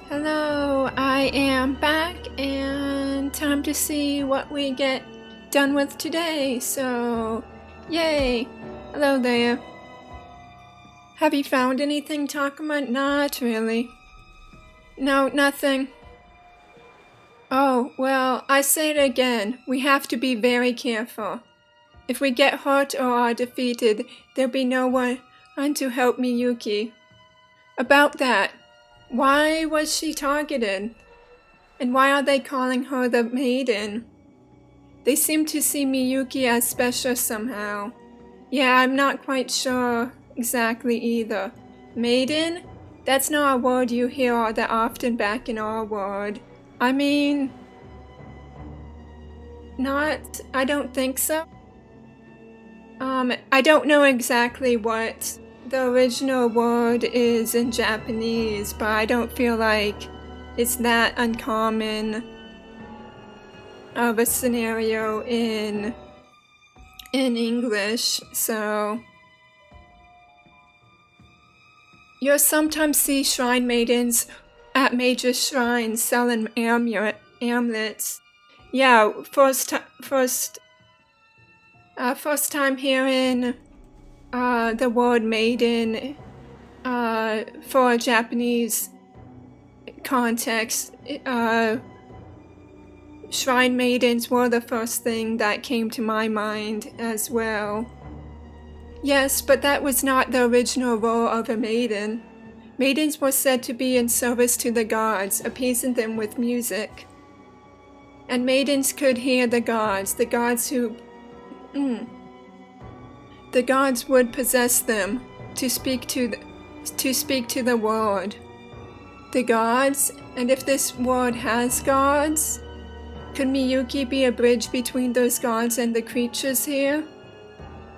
Hello, I am back and time to see what we get done with today, so yay! Hello there. Have you found anything, Takuma? Not really. No, nothing. Oh, well, I say it again, we have to be very careful. If we get hurt or are defeated, there'll be no one to help Miyuki. About that, why was she targeted? And why are they calling her the maiden? They seem to see Miyuki as special somehow. Yeah, I'm not quite sure exactly either. Maiden? That's not a word you hear all that often back in our world. I mean, I don't think so. I don't know exactly what the original word is in Japanese, but I don't feel like it's that uncommon of a scenario in English, so you'll sometimes see shrine maidens at major shrines selling amulets. Yeah, first time hearing the word maiden for a Japanese context. Shrine maidens were the first thing that came to my mind as well. Yes, but that was not the original role of a maiden. Maidens were said to be in service to the gods, appeasing them with music. And maidens could hear the gods who the gods would possess them to speak to the world. The gods, and if this world has gods, could Miyuki be a bridge between those gods and the creatures here?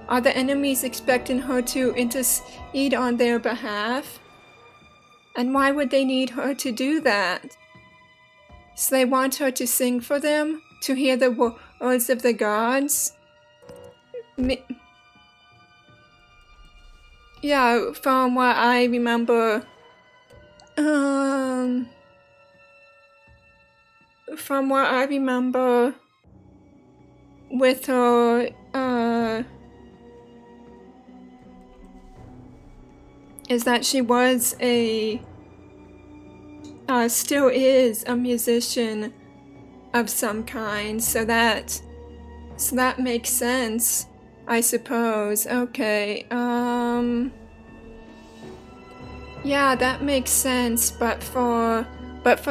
Are the enemies expecting her to intercede on their behalf? And why would they need her to do that? So they want her to sing for them? To hear the words of the gods? Yeah, from what I remember, with her, is that she was still is a musician of some kind, so that makes sense, I suppose. Okay, yeah, that makes sense, but for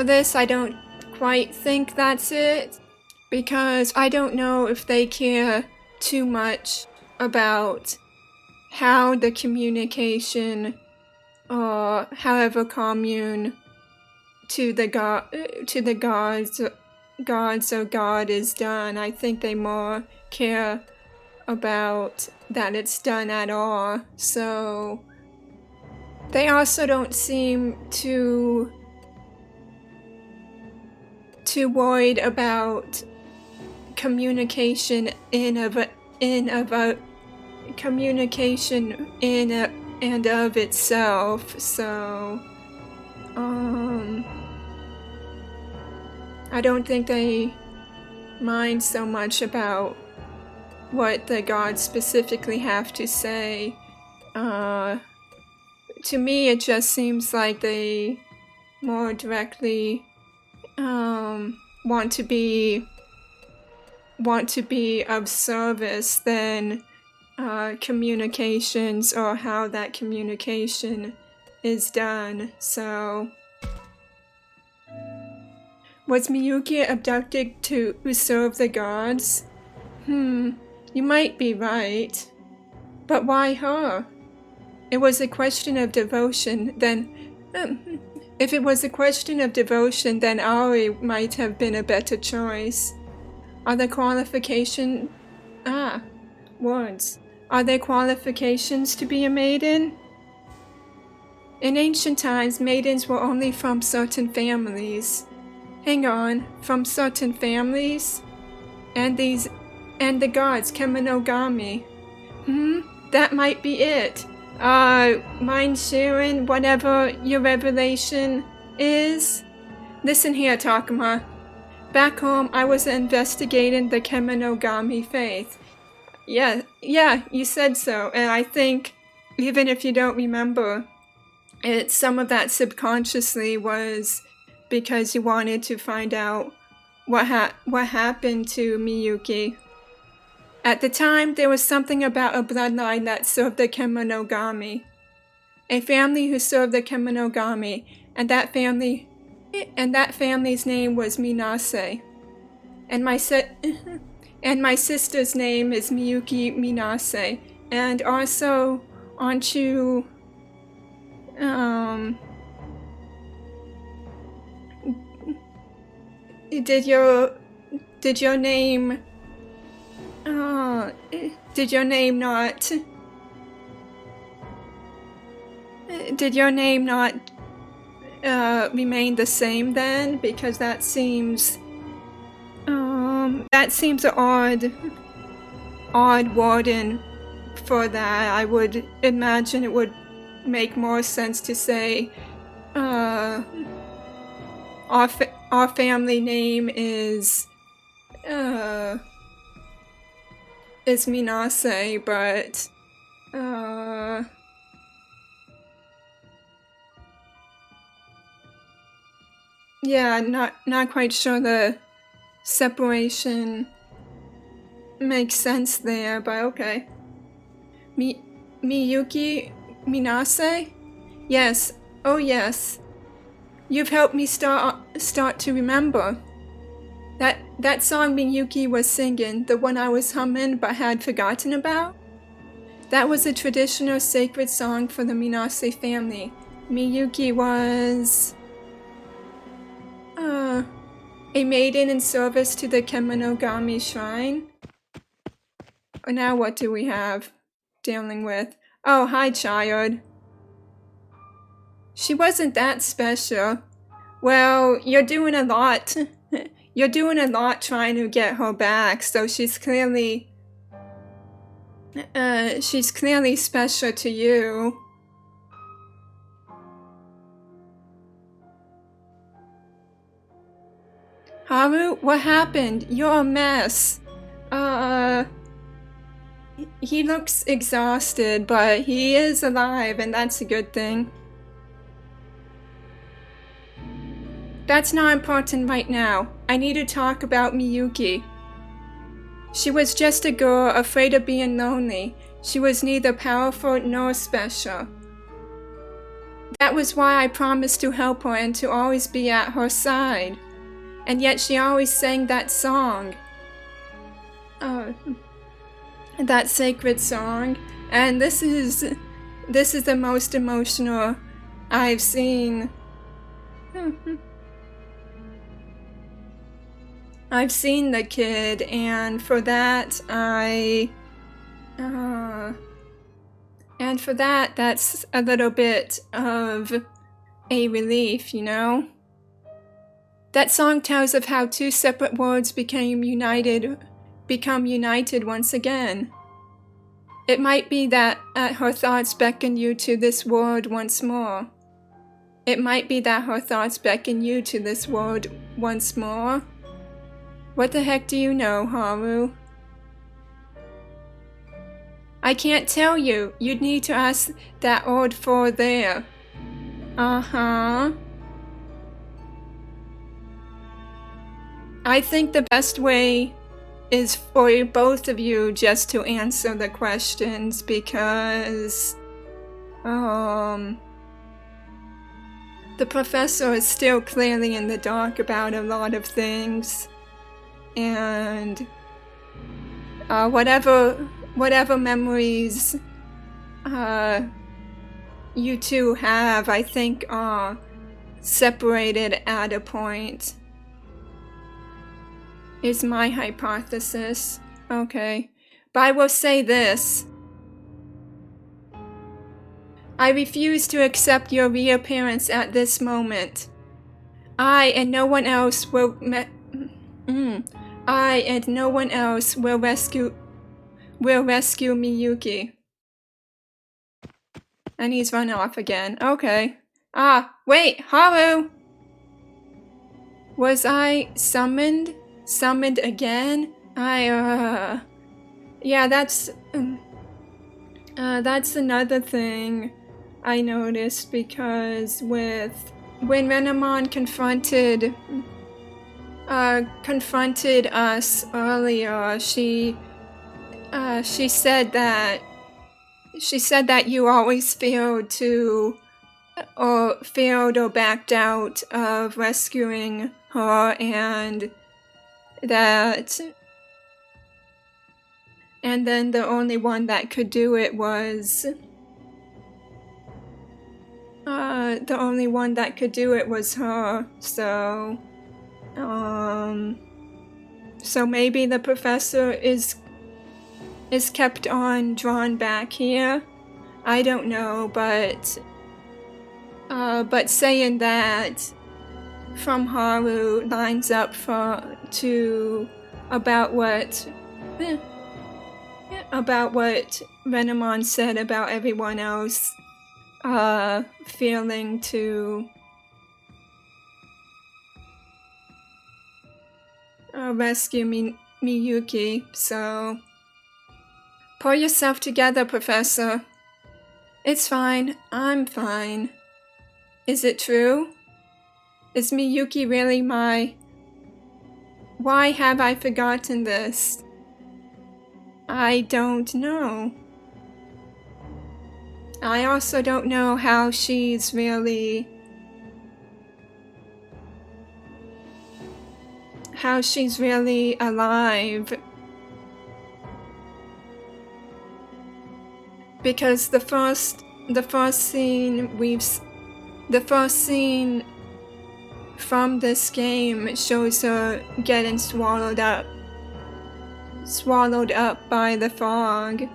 this, I don't quite think that's it, because I don't know if they care too much about how the communication, or however commune to the gods or God is done. I think they more care about that it's done at all. So they also don't seem too worried about communication in and of itself. So I don't think they mind so much about what the gods specifically have to say. To me, it just seems like they more directly want to be of service than communications or how that communication is done. So, was Miyuki abducted to serve the gods? You might be right. But why her? It was a question of devotion, then... if it was a question of devotion, then Aoi might have been a better choice. Are there qualifications... words. Are there qualifications to be a maiden? In ancient times, maidens were only from certain families. Hang on, from certain families? And the gods, Kemonogami. That might be it. Mind sharing whatever your revelation is... Listen here, Takuma. Back home, I was investigating the Kemonogami faith. Yeah, you said so, and I think, even if you don't remember, some of that subconsciously was because you wanted to find out what happened to Miyuki. At the time, there was something about a bloodline that served the Kemonogami. A family who served the Kemonogami, and that family's name was Minase. And my sister's name is Miyuki Minase. And also, aren't you... Did your name not remain the same then? Because that seems an odd wording for that. I would imagine it would make more sense to say our family name is Minase, but yeah, not quite sure the separation makes sense there, but okay. Miyuki Minase? Yes. Oh yes. You've helped me start to remember. That song Miyuki was singing, the one I was humming but had forgotten about? That was a traditional sacred song for the Minase family. Miyuki was... a maiden in service to the Kemonogami shrine? Now what do we have dealing with? Oh, hi, child. She wasn't that special. Well, you're doing a lot. You're doing a lot trying to get her back, so she's clearly special to you. Haru, what happened? You're a mess. He looks exhausted, but he is alive, and that's a good thing. That's not important right now. I need to talk about Miyuki. She was just a girl afraid of being lonely. She was neither powerful nor special. That was why I promised to help her and to always be at her side. And yet she always sang that song. That sacred song. And this is the most emotional I've seen. I've seen the kid, and for that that's a little bit of a relief, you know? That song tells of how two separate worlds become united once again. It might be that her thoughts beckon you to this world once more. It might be that her thoughts beckon you to this world once more. What the heck do you know, Haru? I can't tell you. You'd need to ask that old four there. Uh-huh. I think the best way is for both of you just to answer the questions because... the professor is still clearly in the dark about a lot of things. And whatever memories you two have, I think are separated at a point, is my hypothesis. Okay. But I will say this. I refuse to accept your reappearance at this moment. I and no one else will rescue Miyuki. And he's run off again. Okay. Ah, wait, Haru! Was I summoned? Summoned again? Yeah, that's another thing I noticed, because when Renamon confronted us earlier, she said that you always failed or backed out of rescuing her, and then the only one that could do it was her. So maybe the professor is kept on drawn back here. I don't know, but saying that from Haru lines up about what Renamon said about everyone else failing to rescue Miyuki. So pull yourself together, Professor. It's fine. I'm fine. Is it true? Is Miyuki really my... Why have I forgotten this? I don't know. I also don't know how she's really alive. Because the first scene from this game shows her getting swallowed up by the fog.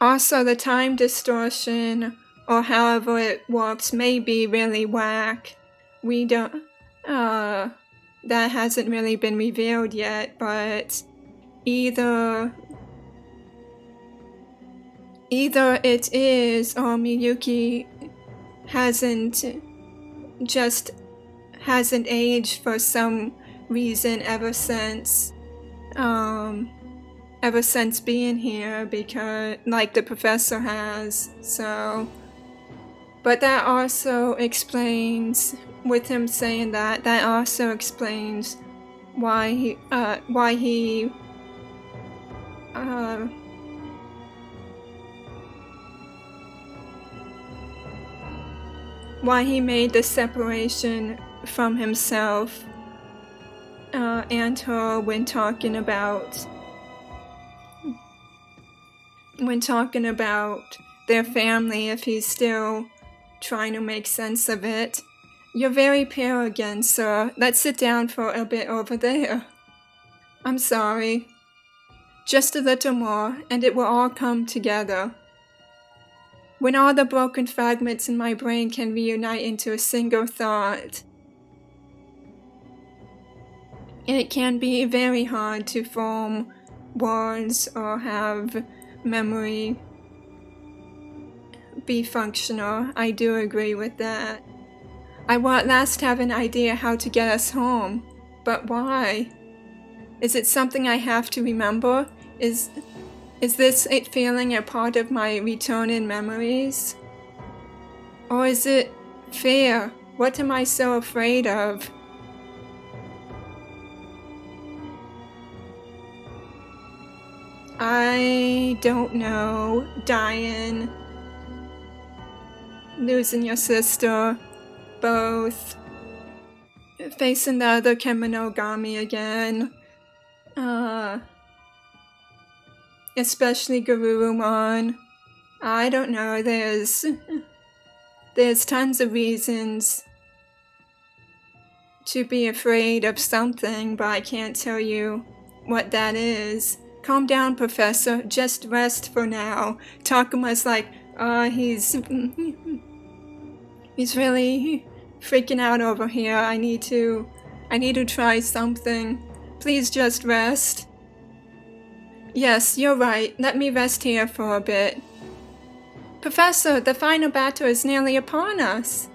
Also, the time distortion, or however it works, may be really whack. We don't... that hasn't really been revealed yet, but either it is, or Miyuki hasn't aged for some reason ever since being here, because like the professor has. So, but that also explains, with him saying that also explains why he made the separation from himself and her when talking about their family, if he's still trying to make sense of it. You're very pale again, sir. Let's sit down for a bit over there. I'm sorry. Just a little more, and it will all come together. When all the broken fragments in my brain can reunite into a single thought. It can be very hard to form words or have memory be functional. I do agree with that. I will at last have an idea how to get us home. But why? Is it something I have to remember? Is this it feeling a part of my returning memories? Or is it fear? What am I so afraid of? I don't know. Dying. Losing your sister. Both. Facing the other Kemonogami again. Especially Garurumon. I don't know, there's tons of reasons to be afraid of something, but I can't tell you what that is. Calm down, Professor. Just rest for now. Takuma's like, he's really freaking out over here. I need to try something. Please just rest. Yes, you're right. Let me rest here for a bit. Professor, the final battle is nearly upon us.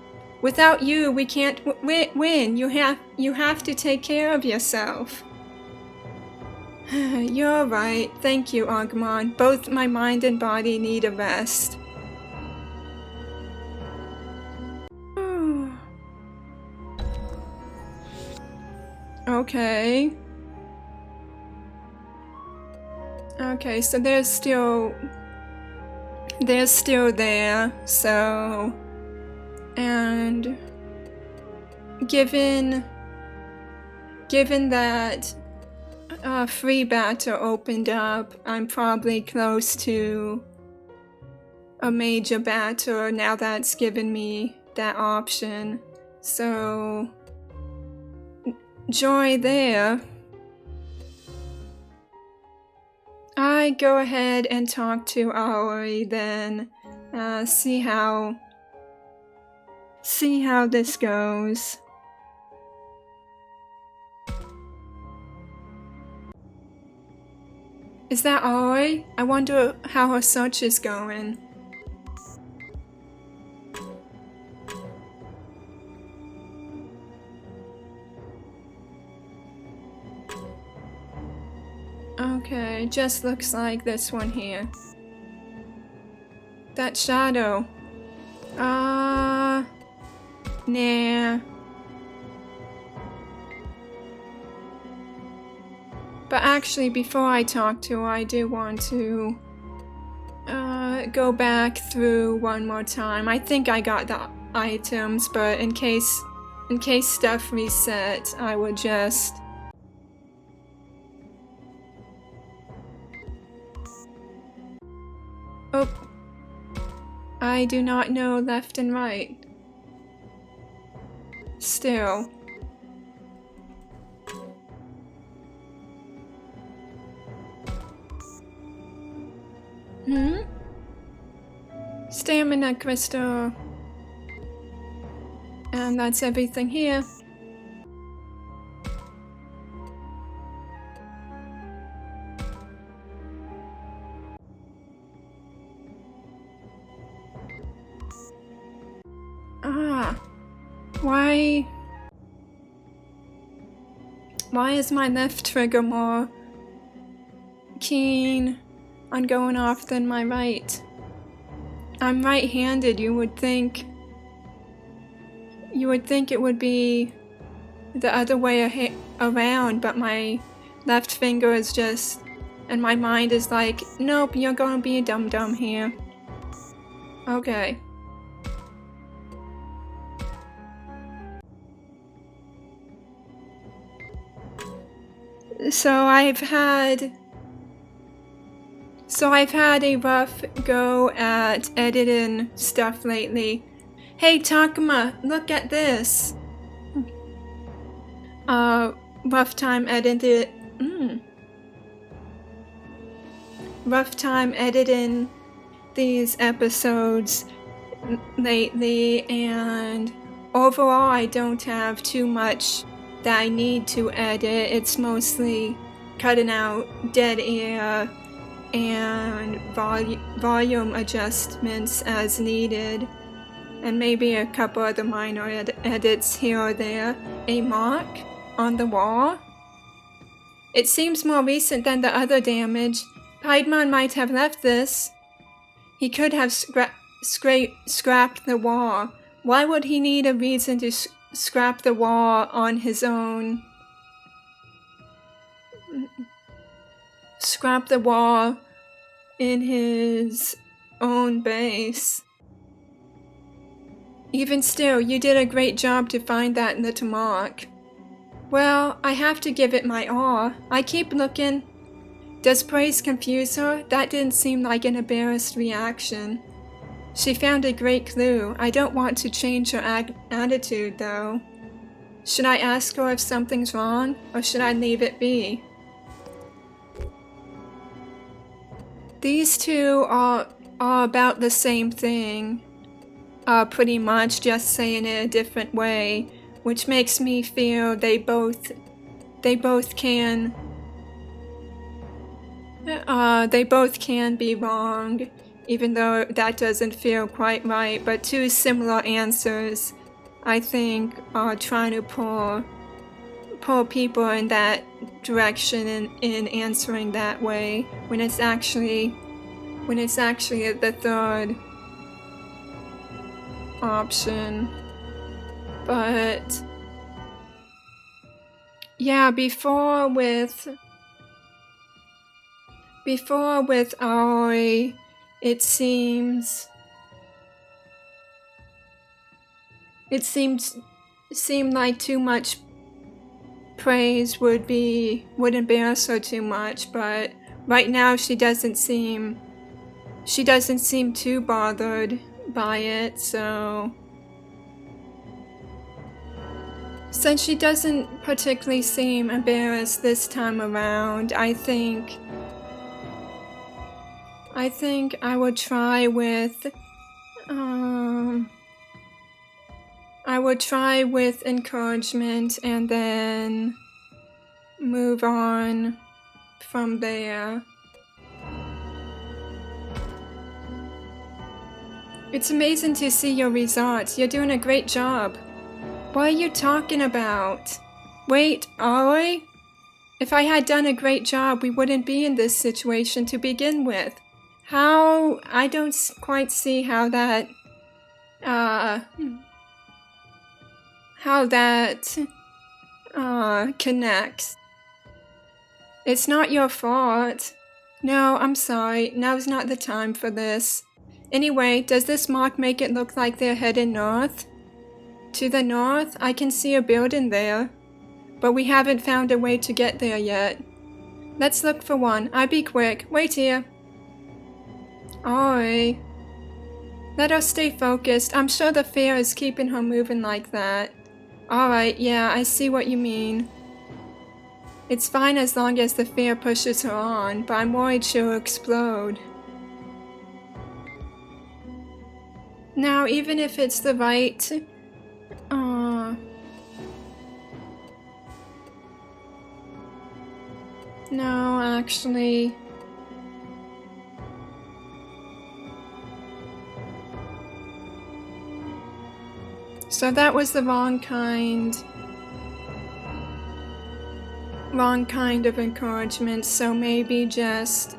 Without you, we can't win. You have to take care of yourself. You're right. Thank you, Agumon. Both my mind and body need a rest. Okay. Okay, so they're still there, so, and given that free battle opened up, I'm probably close to a major battle now that's given me that option, so joy there. I go ahead and talk to Aoi then, see how this goes. Is that Aoi? I wonder how her search is going. Okay, just looks like this one here. That shadow. Nah. But actually, before I talk to her, I do want to go back through one more time. I think I got the items, but in case stuff reset, I would just... Oh, I do not know left and right. Still. Stamina crystal. And that's everything here. Why is my left trigger more keen on going off than my right? I'm right-handed. You would think it would be the other way around, but my left finger is just, and my mind is like, nope, you're gonna be a dum-dum here. Okay. So I've had a rough go at editing stuff lately. Hey Takuma, look at this! Rough time editing these episodes lately, and overall I don't have too much that I need to edit. It's mostly cutting out dead air and volume adjustments as needed, and maybe a couple other minor edits here or there. A mark on the wall? It seems more recent than the other damage. Piedmon might have left this. He could have scrapped the wall. Why would he need a reason to scrap the wall on his own? Scrap the wall in his own base. Even still, you did a great job to find that little mark. Well, I have to give it my all. I keep looking. Does praise confuse her? That didn't seem like an embarrassed reaction. She found a great clue. I don't want to change her attitude, though. Should I ask her if something's wrong, or should I leave it be? These two are about the same thing. Pretty much, just saying it a different way, which makes me feel they both can be wrong, even though that doesn't feel quite right, but two similar answers I think, are trying to pull people in that direction in answering that way, when it's actually the third option. But yeah, before with Aoi, it seemed like too much praise would embarrass her too much, but right now she doesn't seem too bothered by it, so since she doesn't particularly seem embarrassed this time around, I think I would try with encouragement and then move on from there. It's amazing to see your results. You're doing a great job. What are you talking about? Wait, Aoi? If I had done a great job, we wouldn't be in this situation to begin with. How? I don't quite see how that connects. It's not your fault. No, I'm sorry. Now's not the time for this. Anyway, does this mark make it look like they're headed north? To the north, I can see a building there, but we haven't found a way to get there yet. Let's look for one. I'll be quick. Wait here. Oi. Let her stay focused. I'm sure the fear is keeping her moving like that. Alright, yeah, I see what you mean. It's fine as long as the fear pushes her on, but I'm worried she'll explode. Now, even if it's the right... No, actually... So that was the wrong kind of encouragement, so maybe just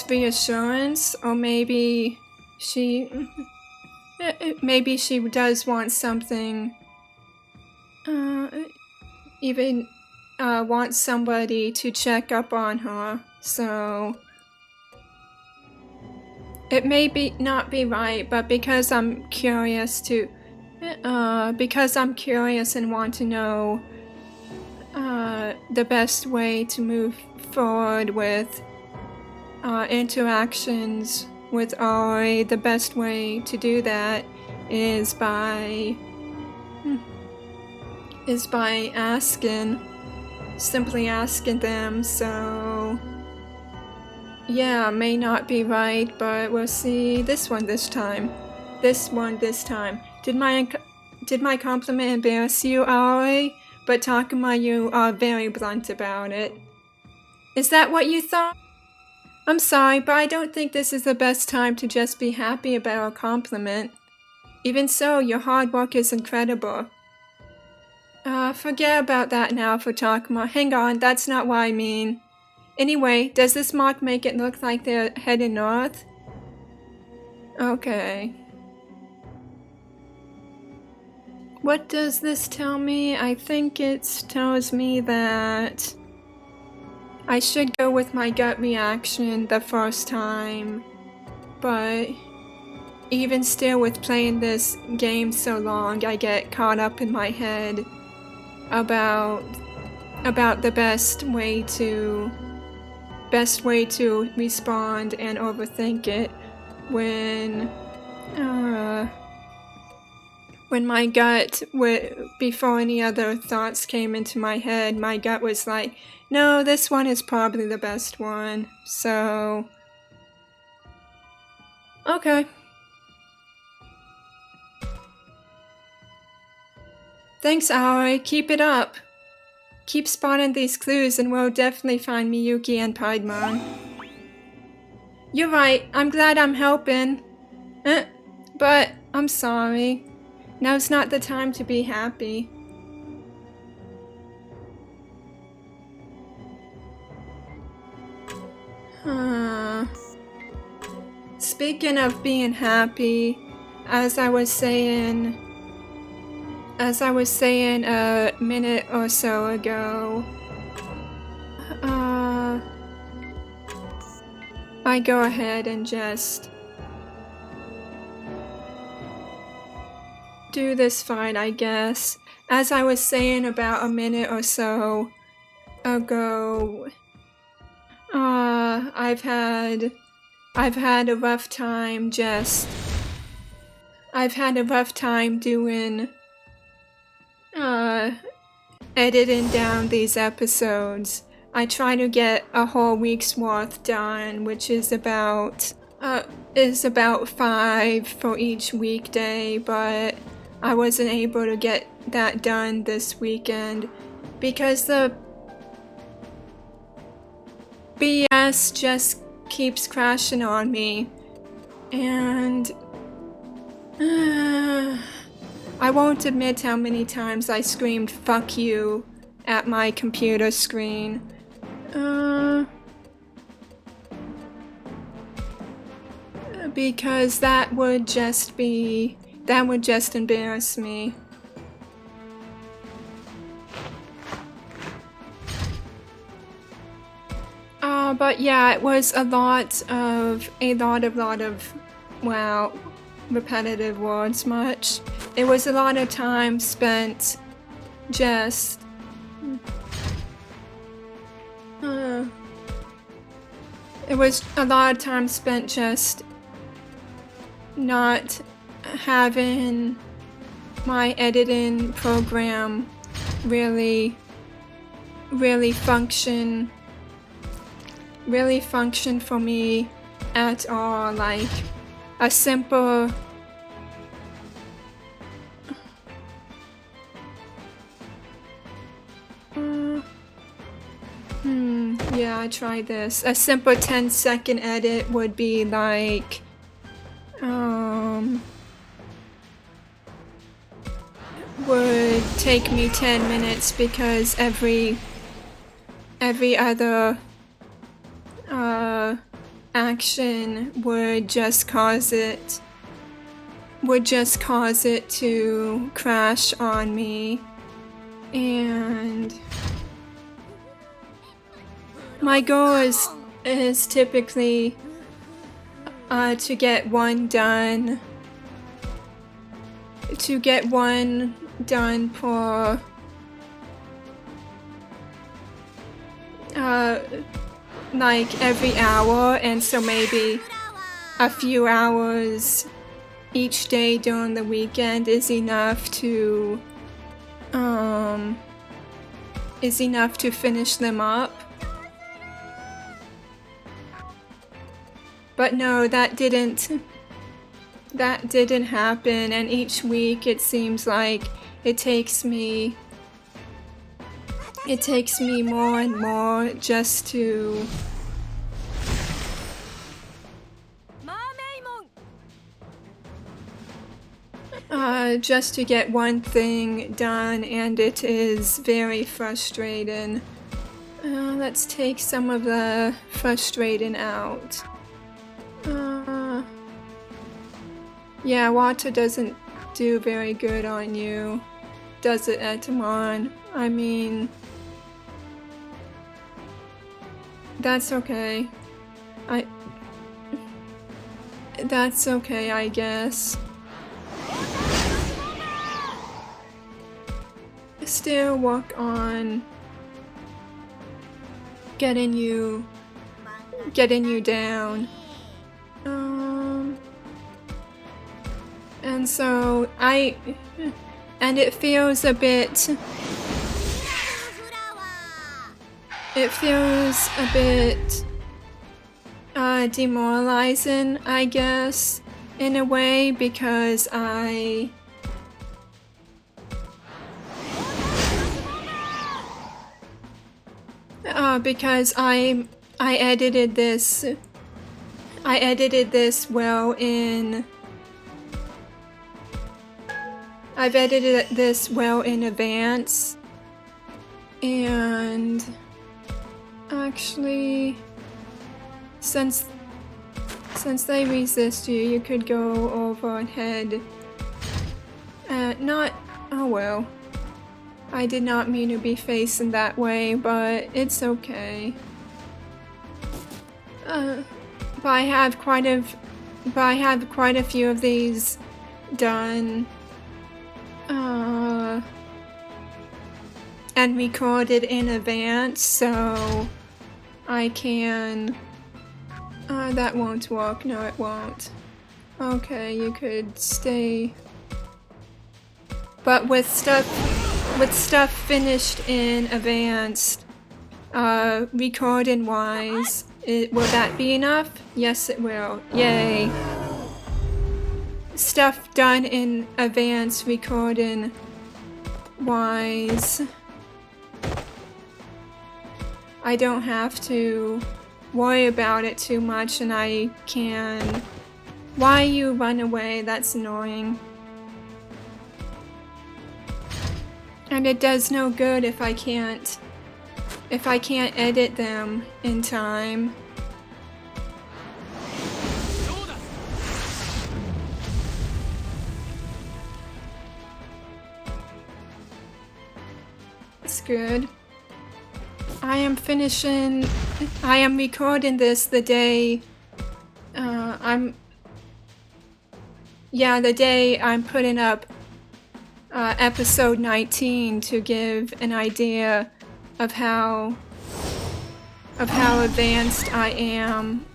reassurance, or maybe she does want something, wants somebody to check up on her, so it may not be right, but because I'm curious and want to know the best way to move forward with interactions with Ori, the best way to do that is by simply asking them, so yeah, may not be right, but we'll see this one this time. Did my compliment embarrass you, Aoi? But Takuma, you are very blunt about it. Is that what you thought? I'm sorry, but I don't think this is the best time to just be happy about a compliment. Even so, your hard work is incredible. Forget about that now for Takuma. Hang on, that's not what I mean. Anyway, does this mark make it look like they're headed north? Okay. What does this tell me? I think it tells me that I should go with my gut reaction the first time, but even still, with playing this game so long, I get caught up in my head about the best way to respond and overthink it when my gut, before any other thoughts came into my head, my gut was like, no, this one is probably the best one, so... Okay. Thanks, Aoi. Keep it up. Keep spotting these clues and we'll definitely find Miyuki and Piedmon. You're right. I'm glad I'm helping. But I'm sorry. Now's not the time to be happy. Speaking of being happy, as I was saying a minute or so ago, I go ahead and just do this fight, I guess. As I was saying about a minute or so ago, I've had a rough time doing editing down these episodes. I try to get a whole week's worth done, which is about 5 for each weekday, but I wasn't able to get that done this weekend because the BS just keeps crashing on me, and I won't admit how many times I screamed "fuck you" at my computer screen. Because that would just embarrass me. But yeah, it was a lot of wow, repetitive words much. It was a lot of time spent just not having my editing program really function for me at all. Like a simple yeah, I tried this. A simple 10-second edit would be like would take me 10 minutes because every other action would just cause it to crash on me, and my goal is typically to get one done per like every hour, and so maybe a few hours each day during the weekend is enough to finish them up. But no, that didn't happen, and each week it seems like it takes me more and more just to get one thing done, and it is very frustrating. Let's take some of the frustrating out. Yeah, water doesn't do very good on you, does it, Etamon? I mean, that's okay. That's okay, I guess. Still work on getting you down. And so it feels a bit demoralizing, I guess, in a way, because I edited this well in I've edited this well in advance, and actually, since they resist you, you could go over ahead. Oh well. I did not mean to be facing that way, but it's okay. But I have quite a few of these done and recorded in advance, so I can. That won't work. No, it won't. Okay, you could stay. But with stuff finished in advance, recording wise, will that be enough? Yes, it will. Yay. Stuff done in advance, recording wise. I don't have to worry about it too much, and I can. Why you run away? That's annoying. And it does no good if I can't edit them in time. That's good. I am recording this the day the day I'm putting up episode 19 to give an idea of how advanced I am,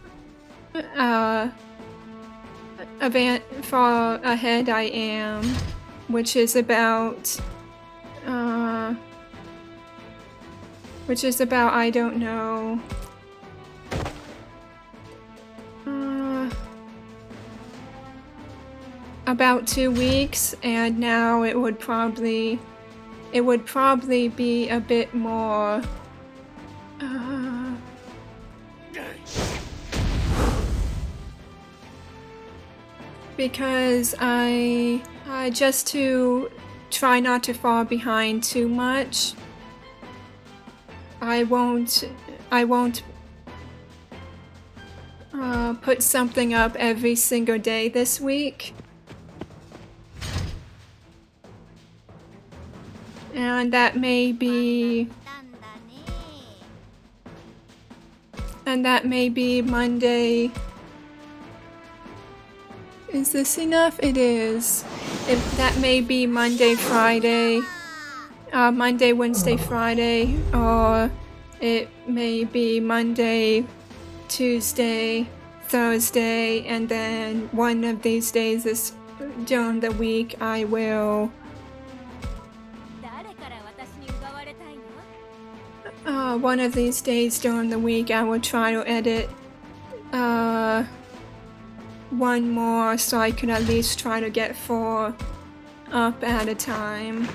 far ahead I am, which is about I don't know, about 2 weeks, and now it would probably be a bit more. Because I just to try not to fall behind too much, I won't put something up every single day this week. And that may be Monday. Is this enough? It is. That may be Monday, Friday, Monday, Wednesday, Friday, or it may be Monday, Tuesday, Thursday, and then one of these days during the week I will. One of these days during the week I will try to edit one more, so I can at least try to get 4 up at a time.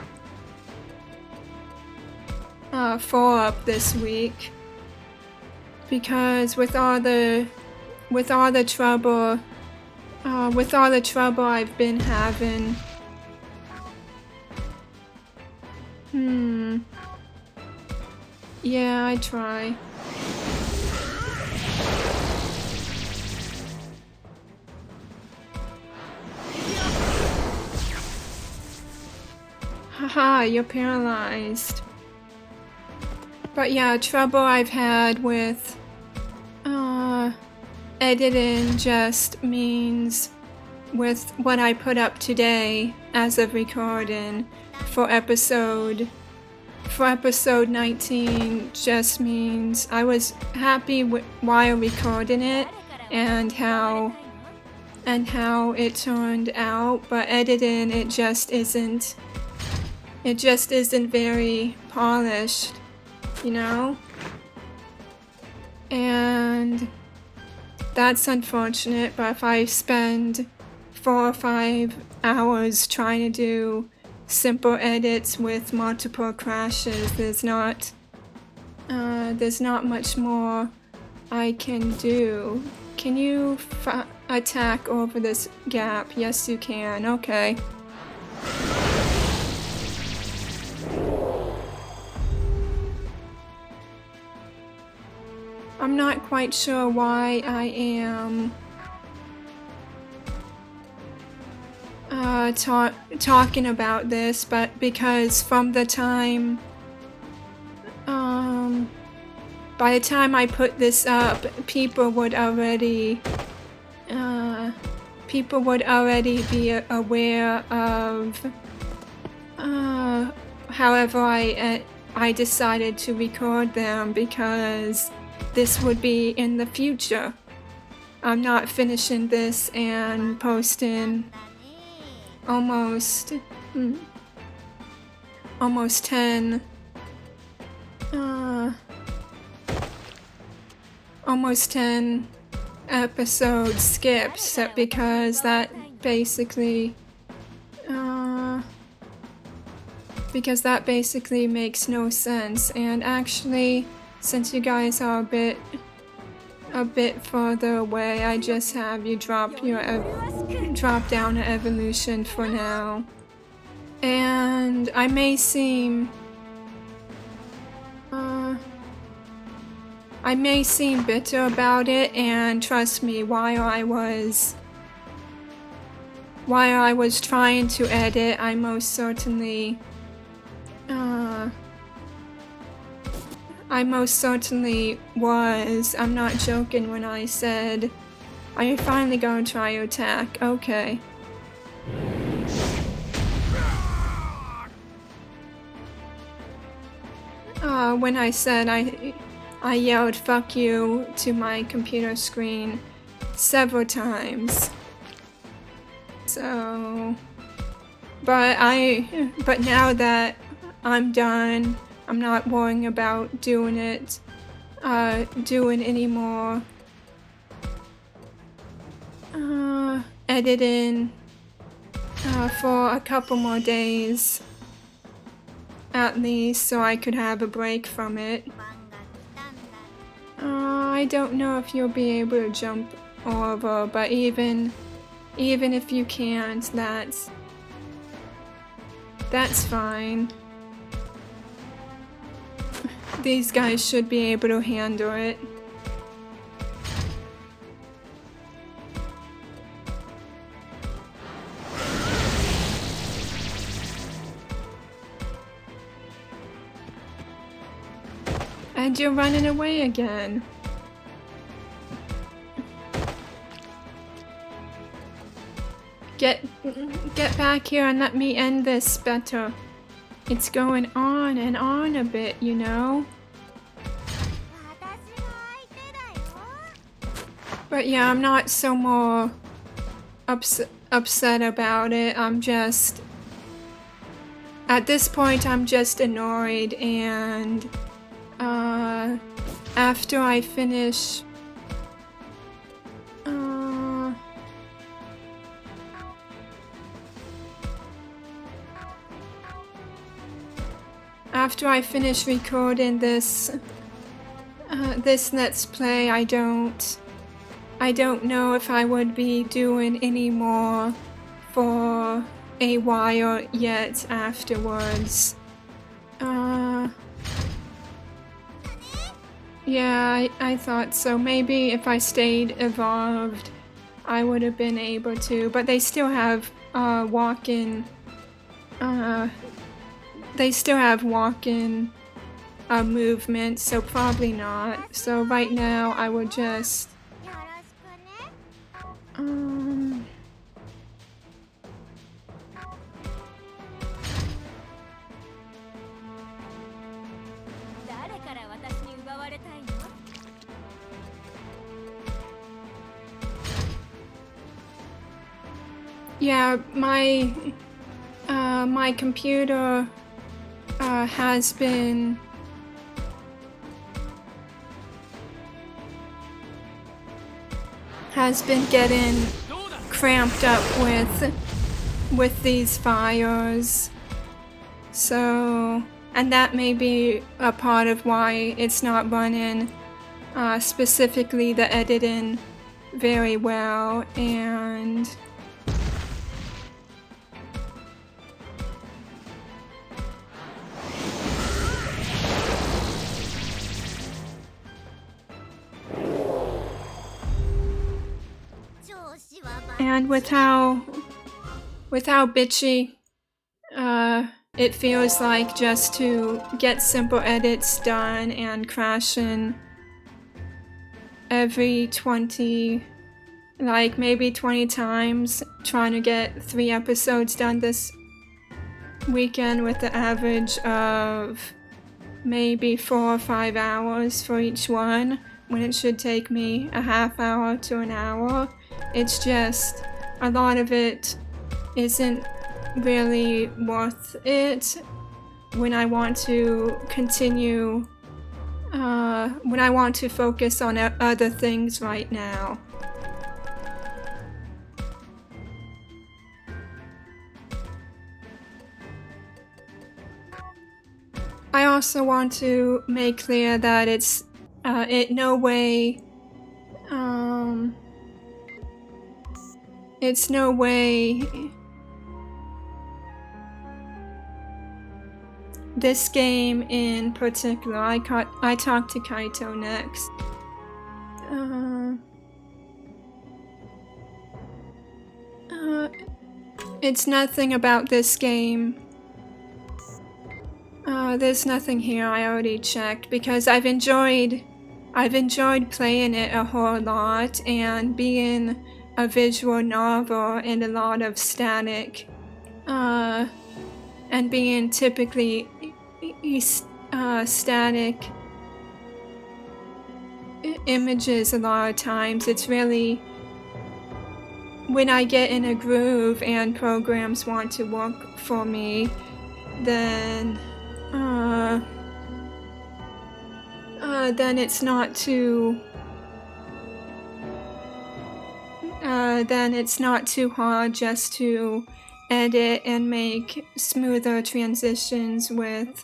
4 up this week, because with all the trouble I've been having. Yeah, I try. Haha, you're paralyzed. But yeah, trouble I've had with editing just means with what I put up today as of recording for episode 19 just means I was happy while recording it and how it turned out, but editing it just isn't very polished, you know? And that's unfortunate, but if I spend 4 or 5 hours trying to do simple edits with multiple crashes, there's not much more I can do. Can you attack over this gap? Yes, you can. Okay. I'm not quite sure why I am talking about this, but because from the time by the time I put this up, people would already be aware of however I decided to record them, because this would be in the future. I'm not finishing this and posting almost 10 episodes skipped, because that basically makes no sense. And actually, since you guys are a bit further away, I just have you drop down an evolution for now. And I may seem bitter about it, and trust me, while I was trying to edit, I most certainly was. I'm not joking when I said, "Are you finally going to try your attack?" Okay. When I said I yelled "fuck you" to my computer screen several times. So, but now that I'm done, I'm not worrying about doing any more editing for a couple more days at least, so I could have a break from it. I don't know if you'll be able to jump over, but even if you can't, that's fine. These guys should be able to handle it. And you're running away again. Get back here and let me end this better. It's going on and on a bit, you know? But yeah, I'm not so more upset about it. I'm just... At this point, I'm just annoyed, and... after I finish... After I finish recording this Let's Play, I don't know if I would be doing any more for a while yet afterwards. Yeah, I thought so. Maybe if I stayed evolved, I would have been able to, but they still have walk-in movement, so probably not. So right now I would just yeah, my computer has been getting cramped up with these fires. So, and that may be a part of why it's not running specifically the editing very well. And And with how bitchy it feels like just to get simple edits done and crashing every 20, like maybe 20 times, trying to get 3 episodes done this weekend with the average of maybe 4 or 5 hours for each one, when it should take me a half hour to an hour. It's just, a lot of it isn't really worth it when I want to continue, when I want to focus on other things right now. I also want to make clear that it's no way this game in particular. I talk to Kaito next. It's nothing about this game. There's nothing here. I already checked because I've enjoyed playing it a whole lot, and being a visual novel and a lot of static, and being typically static images a lot of times. It's really, when I get in a groove and programs want to work for me, then it's not too hard just to edit and make smoother transitions with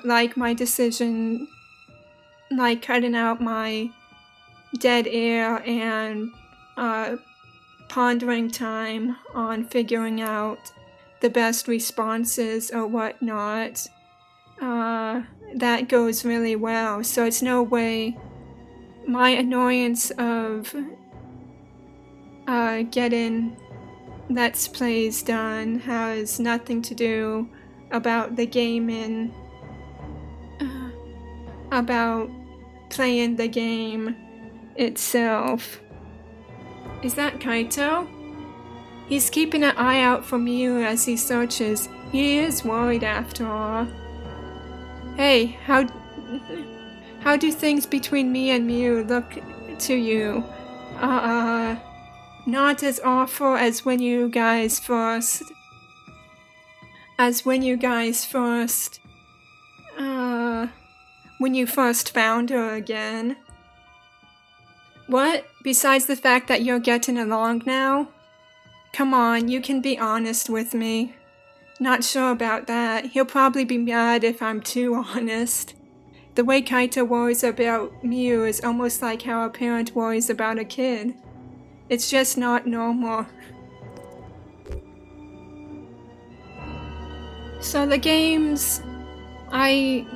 like my decision, like cutting out my dead air and pondering time on figuring out the best responses or whatnot. That goes really well. So it's no way my annoyance of getting Let's Plays done has nothing to do about the gaming, about playing the game itself. Is that Kaito? He's keeping an eye out for Mew as he searches. He is worried after all. Hey, how do things between me and Mew look to you? Not as awful as when you guys first found her again. What? Besides the fact that you're getting along now? Come on, you can be honest with me. Not sure about that. He'll probably be mad if I'm too honest. The way Kaito worries about Mew is almost like how a parent worries about a kid. It's just not normal. So the games, I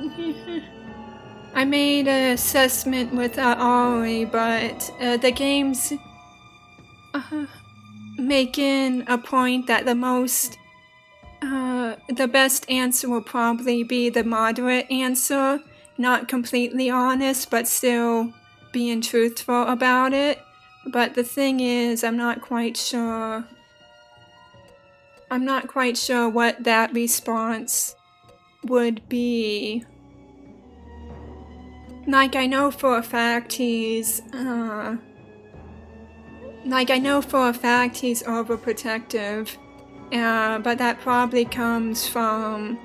made an assessment with Aoi, but the game's making a point that the best answer will probably be the moderate answer, not completely honest, but still being truthful about it. But the thing is, I'm not quite sure what that response would be. Like, I know for a fact he's overprotective, but that probably comes from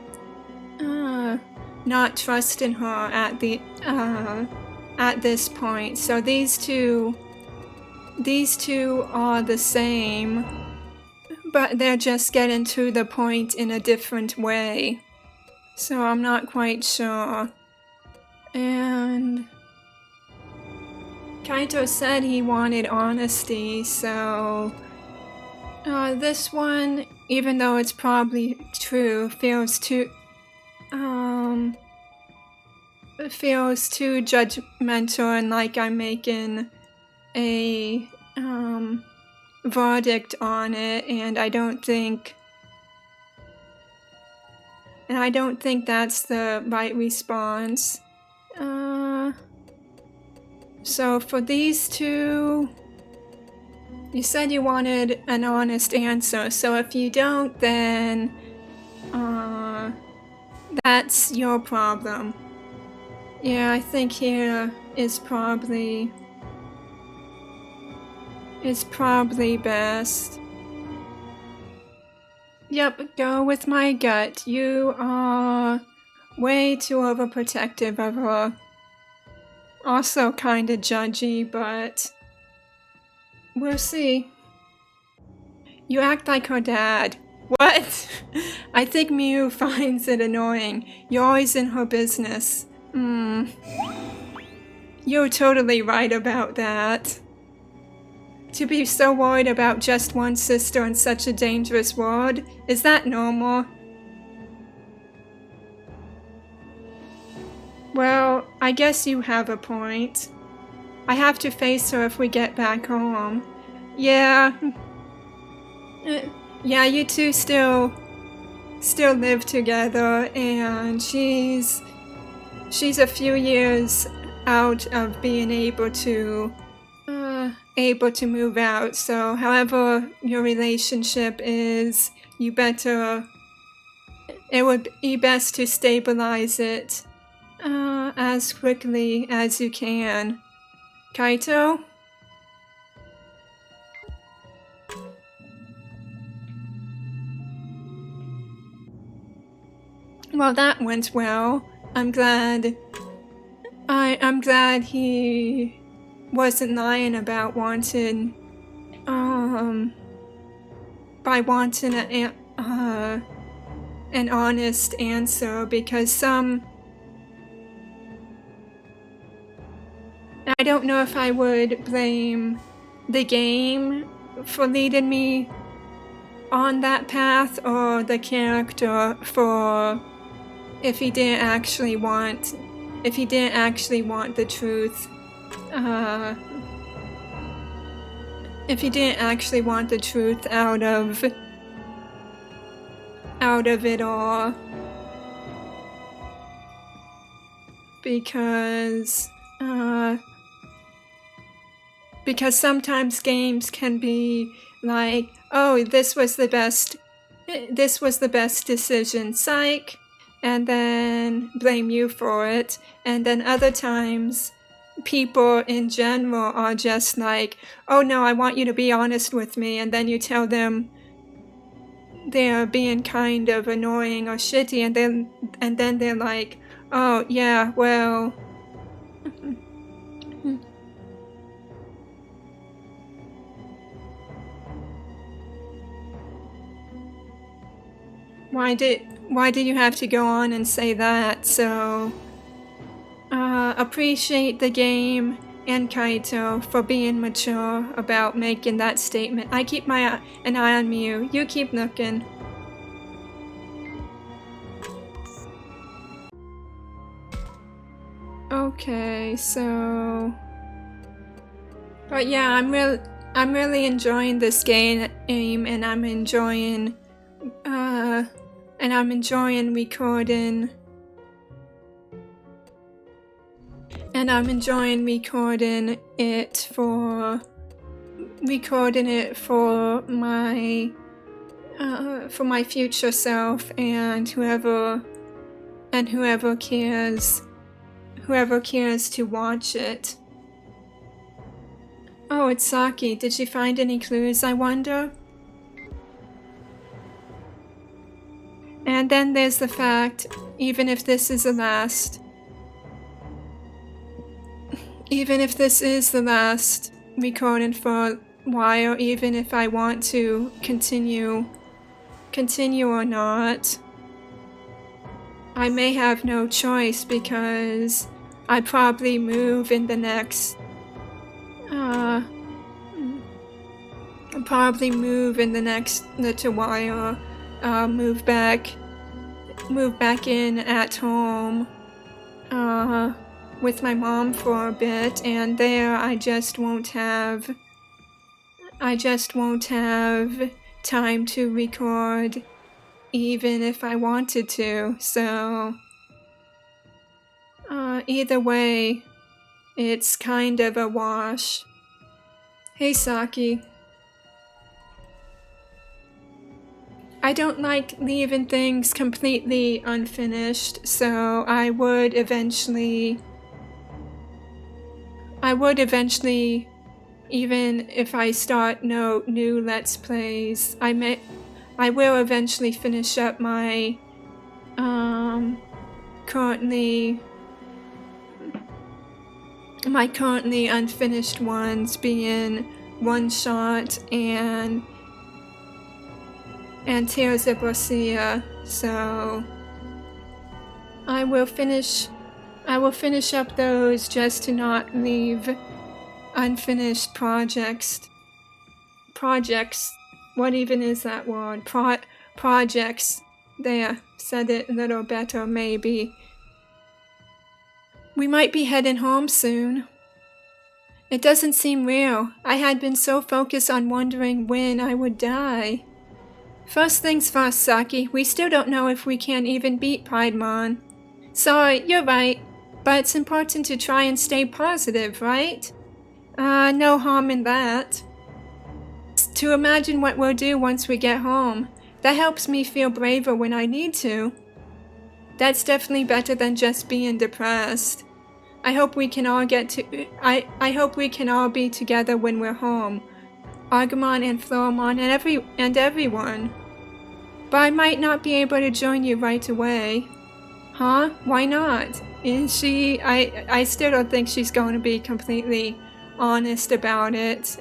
not trusting her at this point. So these two are the same, but they're just getting to the point in a different way. So I'm not quite sure. And Kaito said he wanted honesty, so this one, even though it's probably true, feels too judgmental and like I'm making a verdict on it, and I don't think that's the right response. So for these two, you said you wanted an honest answer, so if you don't, then that's your problem. Yeah, I think here is probably best. Yep, go with my gut. You are way too overprotective of her. Also kinda judgy, but we'll see. You act like her dad. What? I think Mew finds it annoying. You're always in her business. You're totally right about that. To be so worried about just one sister in such a dangerous world, is that normal? Well, I guess you have a point. I have to face her if we get back home. Yeah. Yeah, you two still live together, and she's a few years out of being able to move out. So however your relationship is, it would be best to stabilize it as quickly as you can. Kaito? Well, that went well. I'm glad he wasn't lying about wanting an honest answer, because I don't know if I would blame the game for leading me on that path, or the character for if he didn't actually want the truth. If he didn't actually want the truth out of it all. Because sometimes games can be like, oh, this was the best decision, psych, and then blame you for it. And then other times, people in general are just like, oh no, I want you to be honest with me, and then you tell them they're being kind of annoying or shitty, and then they're like, oh yeah, well... Why did you have to go on and say that? So, appreciate the game and Kaito for being mature about making that statement. I keep an eye on Mew. You keep looking. Okay, so... But yeah, I'm really enjoying this game, and I'm enjoying recording. And I'm enjoying recording it for my future self, and whoever cares to watch it. Oh, it's Saki. Did she find any clues, I wonder? And then there's the fact, even if this is the last recording for a while, even if I want to continue or not, I may have no choice, because I probably move in the next little while. Move back in at home with my mom for a bit, and there I just won't have I just won't have time to record even if I wanted to, so either way, it's kind of a wash. Hey Saki. I don't like leaving things completely unfinished, so I would eventually, even if I start no new Let's Plays, I will eventually finish up my currently unfinished ones, being One Shot and Tears of Rosia, so I will finish up those just to not leave unfinished projects. What even is that word? Projects. There, said it a little better, maybe. We might be heading home soon. It doesn't seem real. I had been so focused on wondering when I would die. First things first, Saki. We still don't know if we can even beat Piedmon. Sorry, you're right. But it's important to try and stay positive, right? No harm in that. To imagine what we'll do once we get home. That helps me feel braver when I need to. That's definitely better than just being depressed. I hope we can all I hope we can all be together when we're home. Agumon and Floramon and everyone. But I might not be able to join you right away. Huh? Why not? Is she? I still don't think she's going to be completely honest about it.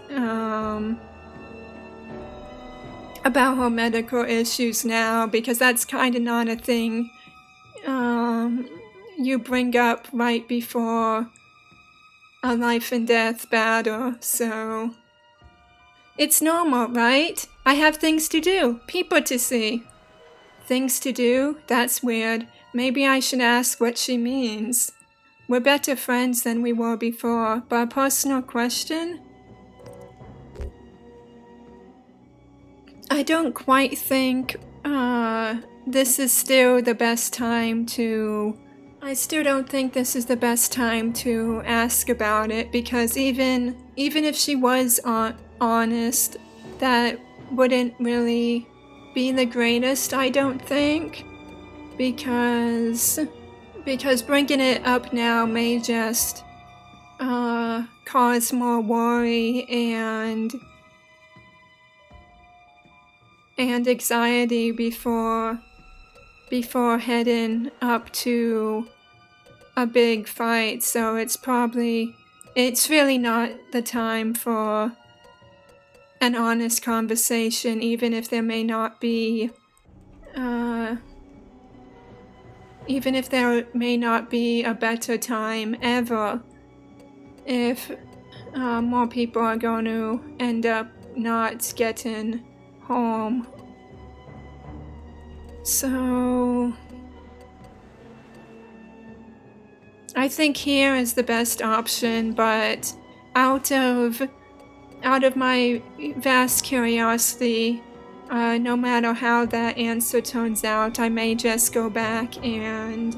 About her medical issues now, because that's kind of not a thing you bring up right before a life and death battle, so it's normal, right? I have things to do, people to see. Things to do? That's weird. Maybe I should ask what she means. We're better friends than we were before, but a personal question? I don't quite think this is still the best time to... I still don't think this is the best time to ask about it, because even if she was honest, that wouldn't really be the greatest, I don't think, because bringing it up now may just cause more worry and anxiety before heading up to a big fight, so it's really not the time for an honest conversation, even if there may not be a better time ever, if more people are going to end up not getting home. So I think here is the best option, but out of my vast curiosity, no matter how that answer turns out, I may just go back and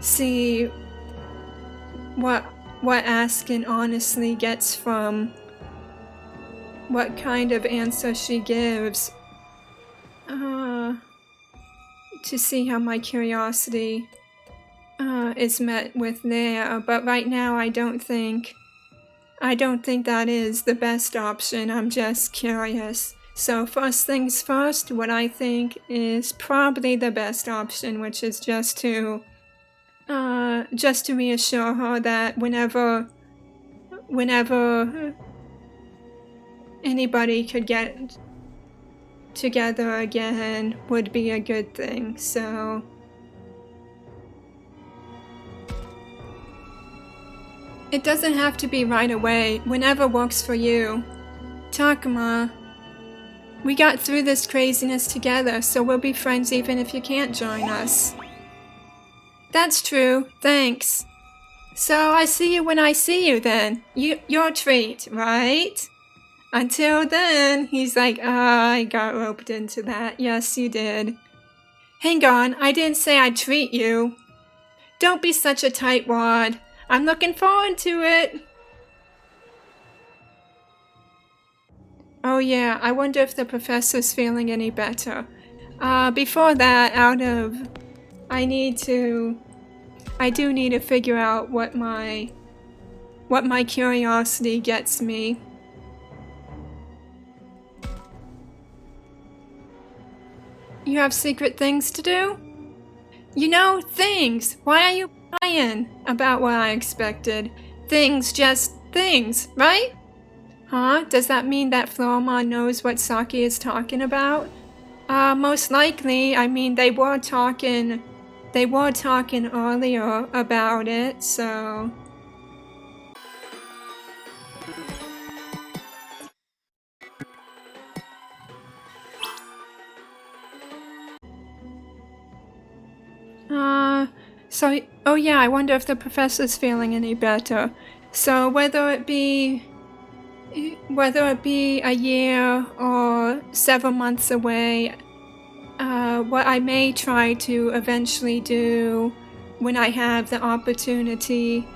see what Askin honestly gets from what kind of answer she gives, to see how my curiosity is met with there. But right now I don't think that is the best option. I'm just curious. So first things first, what I think is probably the best option, which is just to reassure her that whenever anybody could get together again would be a good thing. So it doesn't have to be right away, whenever works for you. Takuma, we got through this craziness together, so we'll be friends even if you can't join us. That's true, thanks. So I see you when I see you then. Your treat, right? Until then, he's like, I got roped into that. Yes, you did. Hang on, I didn't say I'd treat you. Don't be such a tightwad. I'm looking forward to it. Oh yeah, I wonder if the professor's feeling any better. Before that, I do need to figure out what my curiosity gets me. You have secret things to do? You know, things! Why are you lying about what I expected? Things, just things, right? Huh? Does that mean that Floramon knows what Saki is talking about? Most likely. I mean, they were talking earlier about it, so... oh yeah, I wonder if the professor's feeling any better. So whether it be a year or several months away, what I may try to eventually do when I have the opportunity,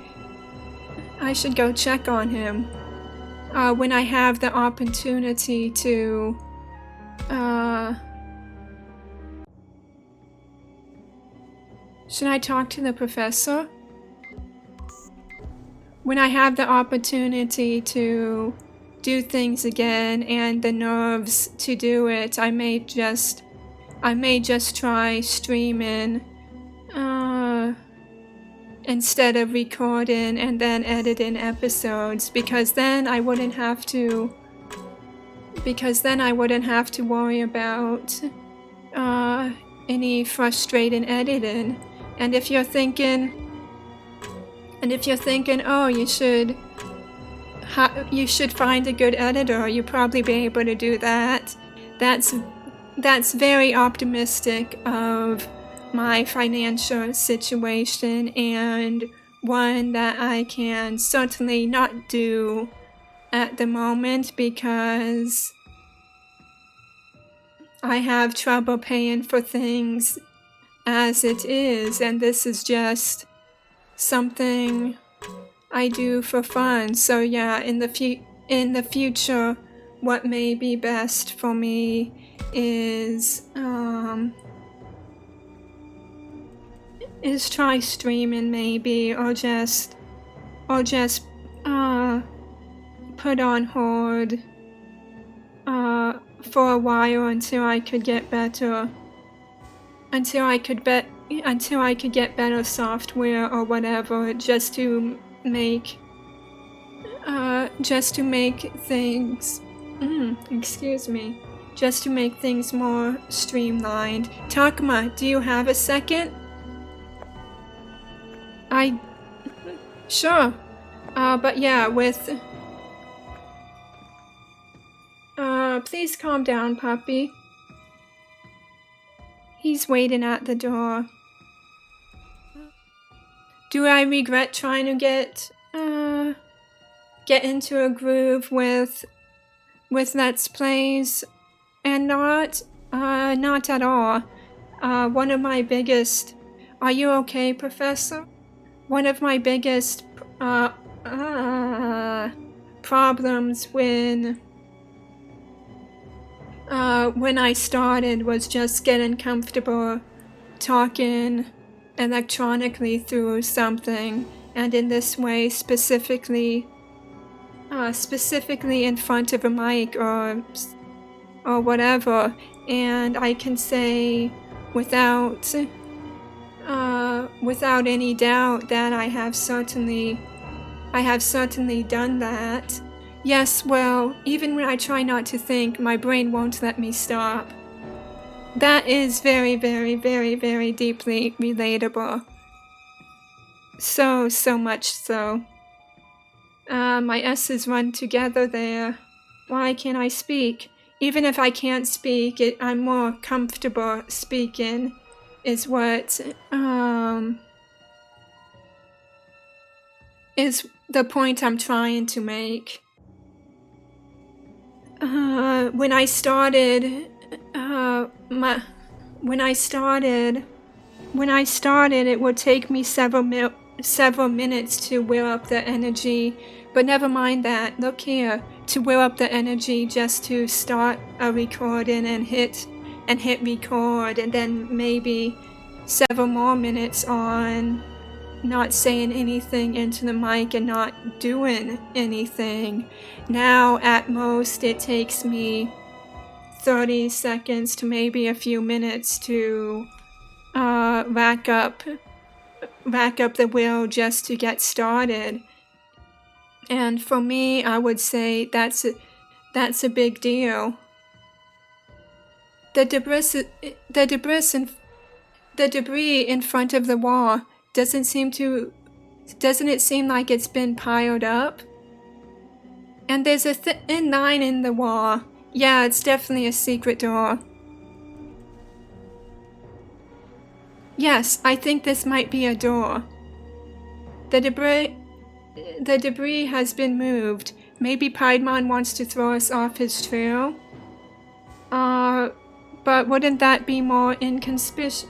I should go check on him. When I have the opportunity to, should I talk to the professor? When I have the opportunity to do things again and the nerves to do it, I may just try streaming instead of recording and then editing episodes, because then I wouldn't have to worry about any frustrating editing. And if you're thinking, oh, you should find a good editor, you'll probably be able to do that. That's very optimistic of my financial situation, and one that I can certainly not do at the moment because I have trouble paying for things as it is, and this is just something I do for fun. So yeah, in the future, what may be best for me is try streaming maybe, or just put on hold for a while until I could get better. Until I could get better software or whatever, just to make things, just to make things more streamlined. Takuma, do you have a second? Sure. But yeah, please calm down, puppy. He's waiting at the door. Do I regret trying to get into a groove with Let's Plays and not at all. One of my biggest... Are you okay, Professor? One of my biggest problems when I started was just getting comfortable talking electronically through something, and in this way specifically in front of a mic or whatever, and I can say without any doubt that I have certainly done that. Yes, well, even when I try not to think, my brain won't let me stop. That is very, very, very, very deeply relatable. So much so. My S's run together there. Why can't I speak? Even if I can't speak, I'm more comfortable speaking, is what, is the point I'm trying to make. When I started, it would take me several minutes to will up the energy, but never mind that. Look here, to will up the energy just to start a recording and hit record, and then maybe several more minutes on not saying anything into the mic and not doing anything. Now at most it takes me 30 seconds to maybe a few minutes to rack up the will just to get started. And for me, I would say that's a big deal. The debris in front of the wall doesn't it seem like it's been piled up? And there's a thin line in the wall. Yeah, it's definitely a secret door. Yes, I think this might be a door. The debris has been moved. Maybe Piedmon wants to throw us off his trail. But wouldn't that be more inconspicuous?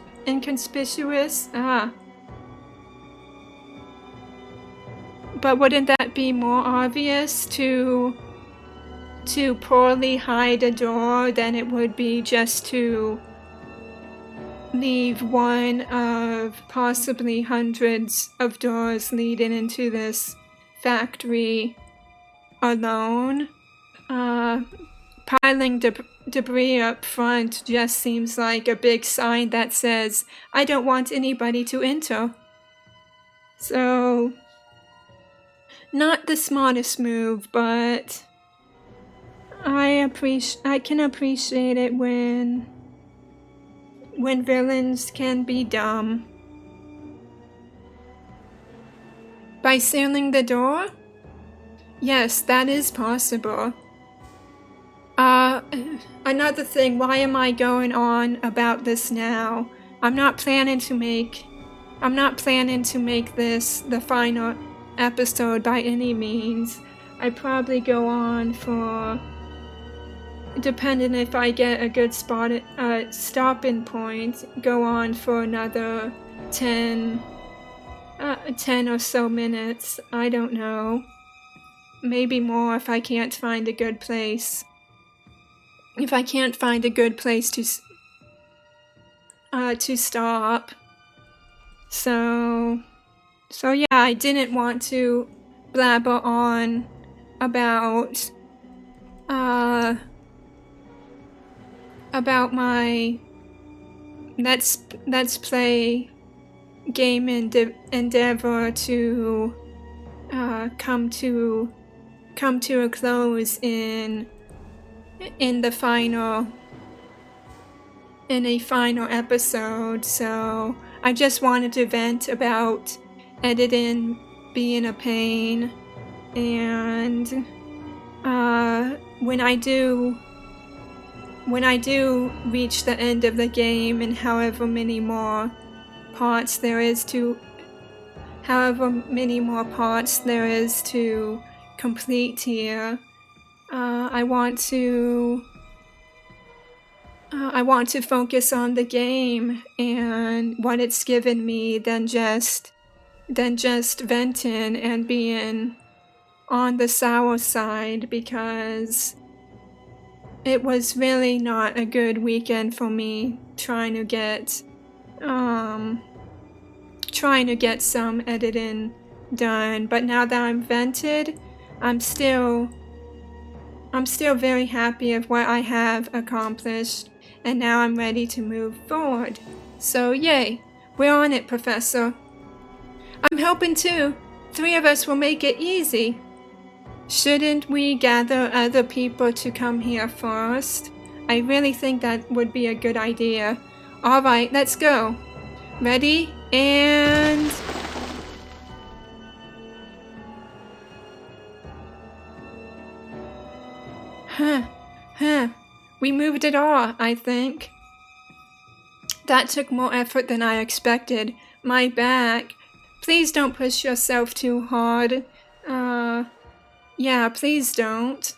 But wouldn't that be more obvious to poorly hide a door than it would be just to leave one of possibly hundreds of doors leading into this factory alone? Piling debris up front just seems like a big sign that says, I don't want anybody to enter. So, not the smartest move, but I can appreciate it when villains can be dumb. By sealing the door? Yes, that is possible. Another thing, why am I going on about this now? I'm not planning to make this the final episode by any means. I'd probably go on for, depending if I get a good stopping point, go on for another 10 or so minutes. I don't know. Maybe more if I can't find a good place. If I can't find a good place to stop. So yeah, I didn't want to blabber on about my let's play game endeavor to come to a close in a final episode. So I just wanted to vent about editing being a pain, and when I do reach the end of the game and however many more parts there is to complete here, I want to focus on the game and what it's given me than just venting and being on the sour side, because it was really not a good weekend for me trying to get some editing done. But now that I'm vented, I'm still very happy of what I have accomplished, and now I'm ready to move forward. So yay, we're on it, Professor. I'm hoping too. 3 of us will make it easy. Shouldn't we gather other people to come here first? I really think that would be a good idea. Alright, let's go. Ready? And... We moved it all, I think. That took more effort than I expected. My back Please don't push yourself too hard. Yeah, please don't.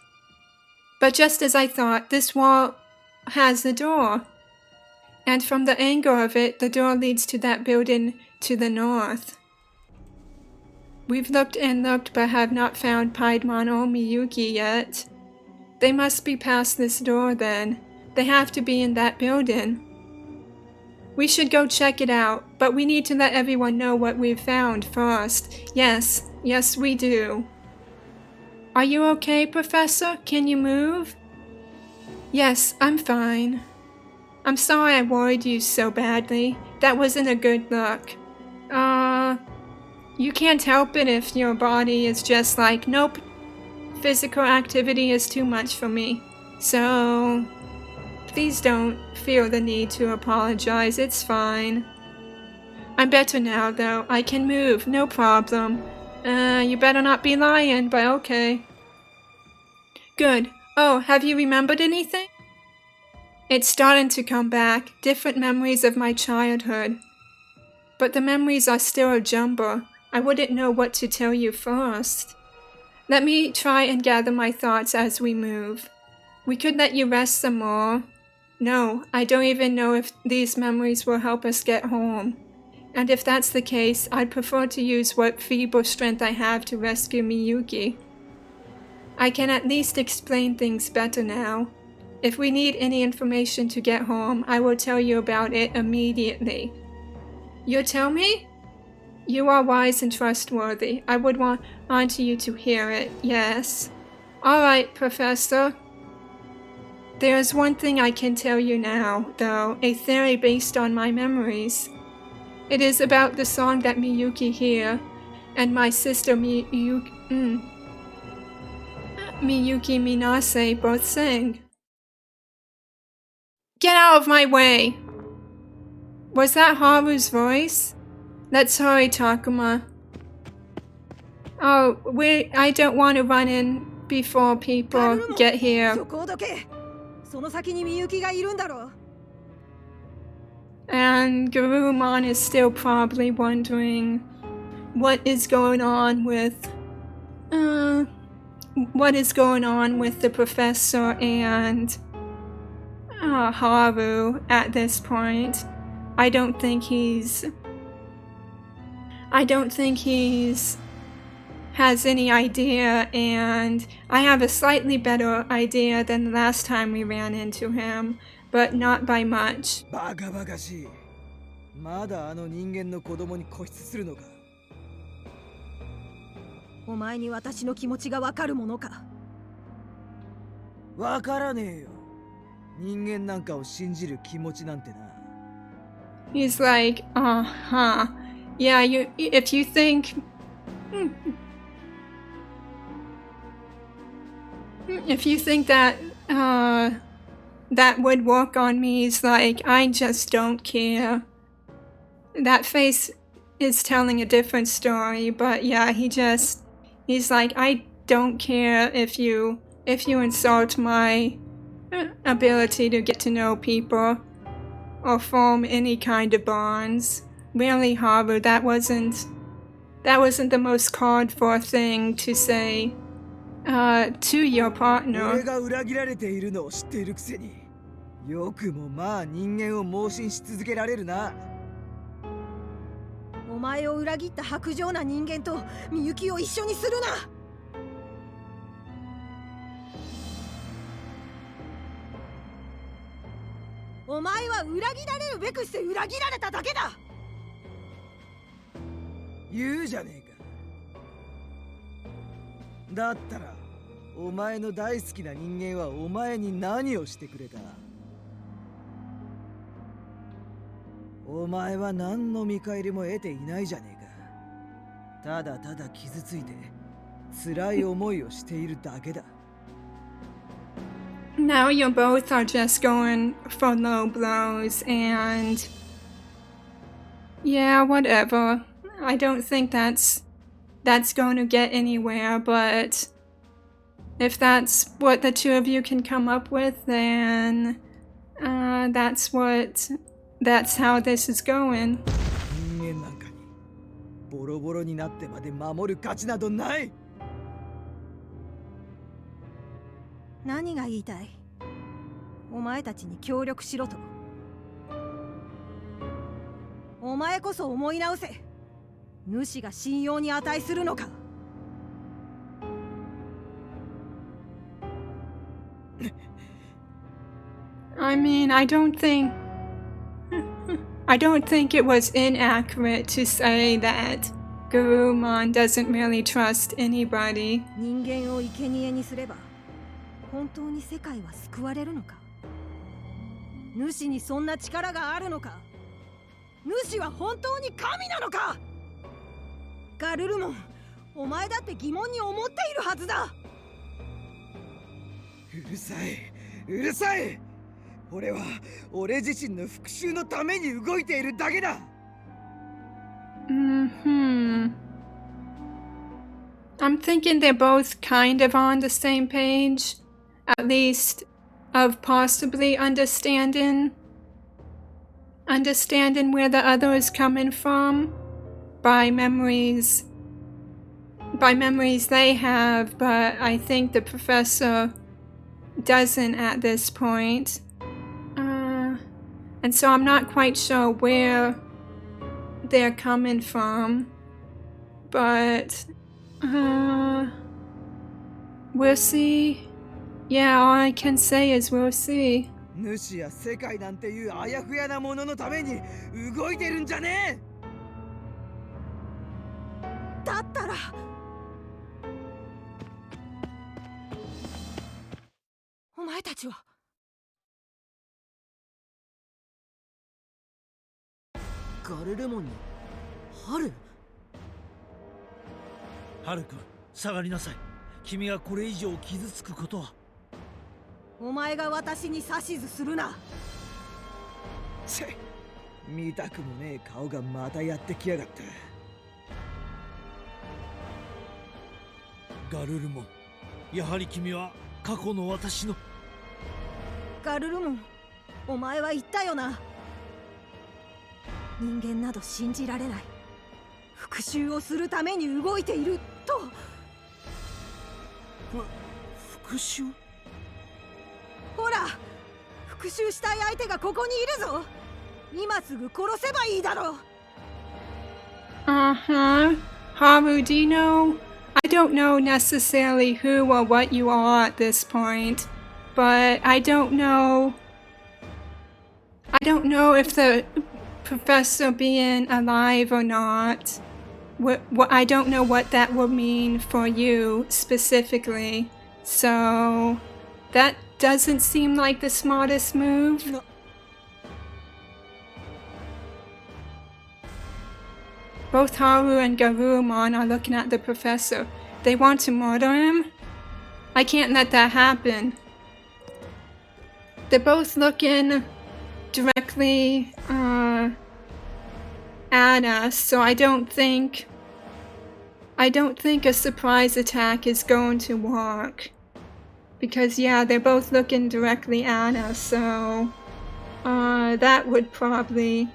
But just as I thought, this wall has a door. And from the angle of it, the door leads to that building to the north. We've looked and looked but have not found Piedmon or Miyuki yet. They must be past this door then. They have to be in that building. We should go check it out, but we need to let everyone know what we've found first. Yes, we do. Are you okay, Professor? Can you move? Yes, I'm fine. I'm sorry I worried you so badly. That wasn't a good look. You can't help it if your body is just like, nope, physical activity is too much for me. So, please don't feel the need to apologize, it's fine. I'm better now though, I can move, no problem. You better not be lying, but okay. Good. Oh, have you remembered anything? It's starting to come back, different memories of my childhood. But the memories are still a jumble. I wouldn't know what to tell you first. Let me try and gather my thoughts as we move. We could let you rest some more. No, I don't even know if these memories will help us get home. And if that's the case, I'd prefer to use what feeble strength I have to rescue Miyuki. I can at least explain things better now. If we need any information to get home, I will tell you about it immediately. You'll tell me? You are wise and trustworthy. I would want you to hear it, yes. Alright, Professor. There's one thing I can tell you now, though, a theory based on my memories. It is about the song that Miyuki here and my sister Miyuki Minase both sang. Get out of my way! Was that Haru's voice? Let's hurry, Takuma. Oh, I don't want to run in before people get here. And Garurumon is still probably wondering what is going on with the professor and Haru at this point. I don't think he's has any idea, and I have a slightly better idea than the last time we ran into him, but not by much. He's like, yeah, if you think that that would work on me, he's like, I just don't care. That face is telling a different story, but yeah, he's like, I don't care if you insult my ability to get to know people or form any kind of bonds. Really, Haru, that wasn't the most called for thing to say to your partner. Now you both are just going for low blows, and yeah, whatever. I don't think that's going to get anywhere, but if that's what the two of you can come up with, then that's how this is going. ロボロになってまで守る価値などない。何が言いたい？お前たちに協力しろと？お前こそ思い直せ。主が信用に値するのか。I mean, I don't think it was inaccurate to say that Garurumon doesn't really trust anybody. 人間を生贄にすれば本当に世界は救われるのか。主にそんな力があるのか。主は本当に神なのか。ガルルモン、お前だって疑問に思っているはずだ。うるさい、うるさい。俺は俺自身の復讐のために動いているだけだ。I'm thinking they're both kind of on the same page, at least of possibly understanding where the other is coming from by memories they have, but I think the professor doesn't at this point. And so I'm not quite sure where they're coming from, but we'll see. Yeah, all I can say is we'll see. 主や世界なんていうあやふやなもののために動いてるんじゃねえ。だったらお前たちは。ガルレモンに春。ハル君、下がりなさい。君がこれ以上傷つくことは。お前が私に指図するな。見たくもねえ顔がまたやってきやがった。ガルルモン、やはり君は過去の私の。ガルルモン、お前は言ったよな。人間など信じられない。復讐をするために動いていると。復讐？ほら、復讐したい相手がここにいるぞ。今すぐ殺せばいいだろう。Haru, do you know? I don't know necessarily who or what you are at this point, but I don't know if the professor being alive or not. I don't know what that will mean for you specifically. So that doesn't seem like the smartest move. No. Both Haru and Garurumon are looking at the professor. They want to murder him? I can't let that happen. They're both looking directly at us, so I don't think a surprise attack is going to work. Because yeah, they're both looking directly at us, so that would probably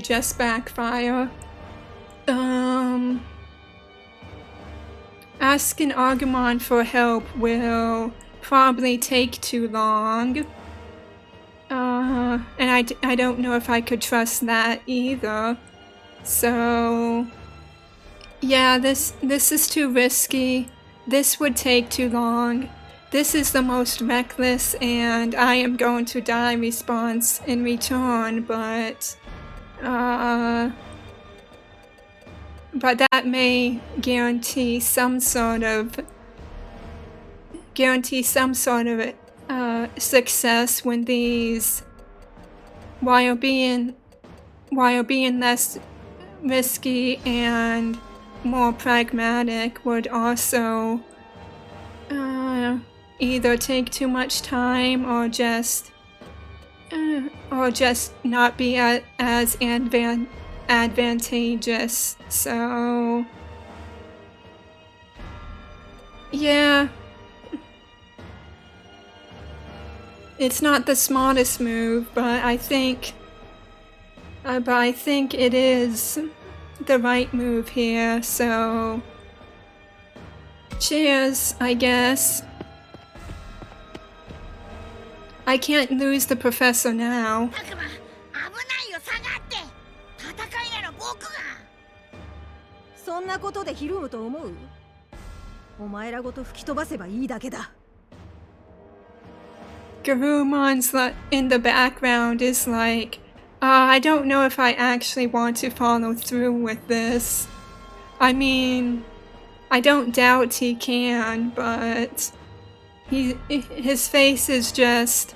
just backfire. Asking Agumon for help will probably take too long. And I don't know if I could trust that either. So yeah, this is too risky. This would take too long. This is the most reckless and I am going to die response in return, but that may guarantee some sort of success when these, while being less risky and more pragmatic, would also either take too much time or just not be as advantageous. So yeah, it's not the smartest move, but I think it is the right move here, so cheers, I guess. I can't lose the professor now. たくま、危ないよ、下がって。戦いなら僕が。そんなことでひるむと思う？お前らごと吹き飛ばせばいいだけだ。Garumon's in the background is like, I don't know if I actually want to follow through with this. I mean, I don't doubt he can, but his face is just,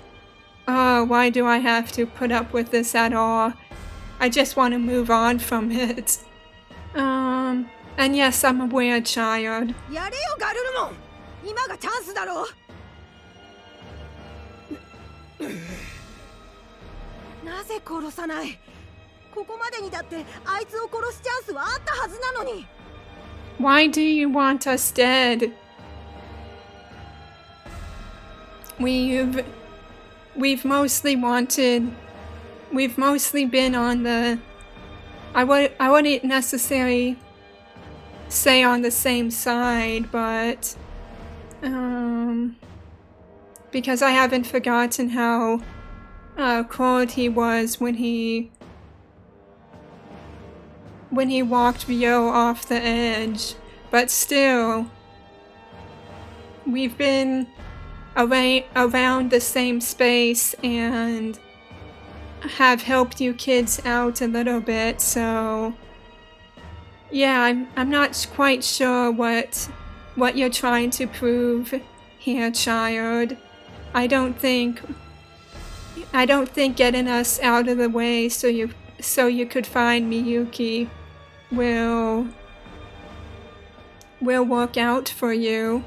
why do I have to put up with this at all? I just want to move on from it. And yes, I'm a weird child. やれよガルルモン、今がチャンスだろ。なぜ殺さない？ここまでにだってあいつを殺すチャンスはあったはずなのに。Why do you want us dead? We've mostly been on the, I wouldn't necessarily say on the same side, but because I haven't forgotten how cold he was when he walked Ryo off the edge, but still, we've been around the same space and have helped you kids out a little bit, so yeah, I'm not quite sure what you're trying to prove here, child. I don't think getting us out of the way so you could find Miyuki will work out for you.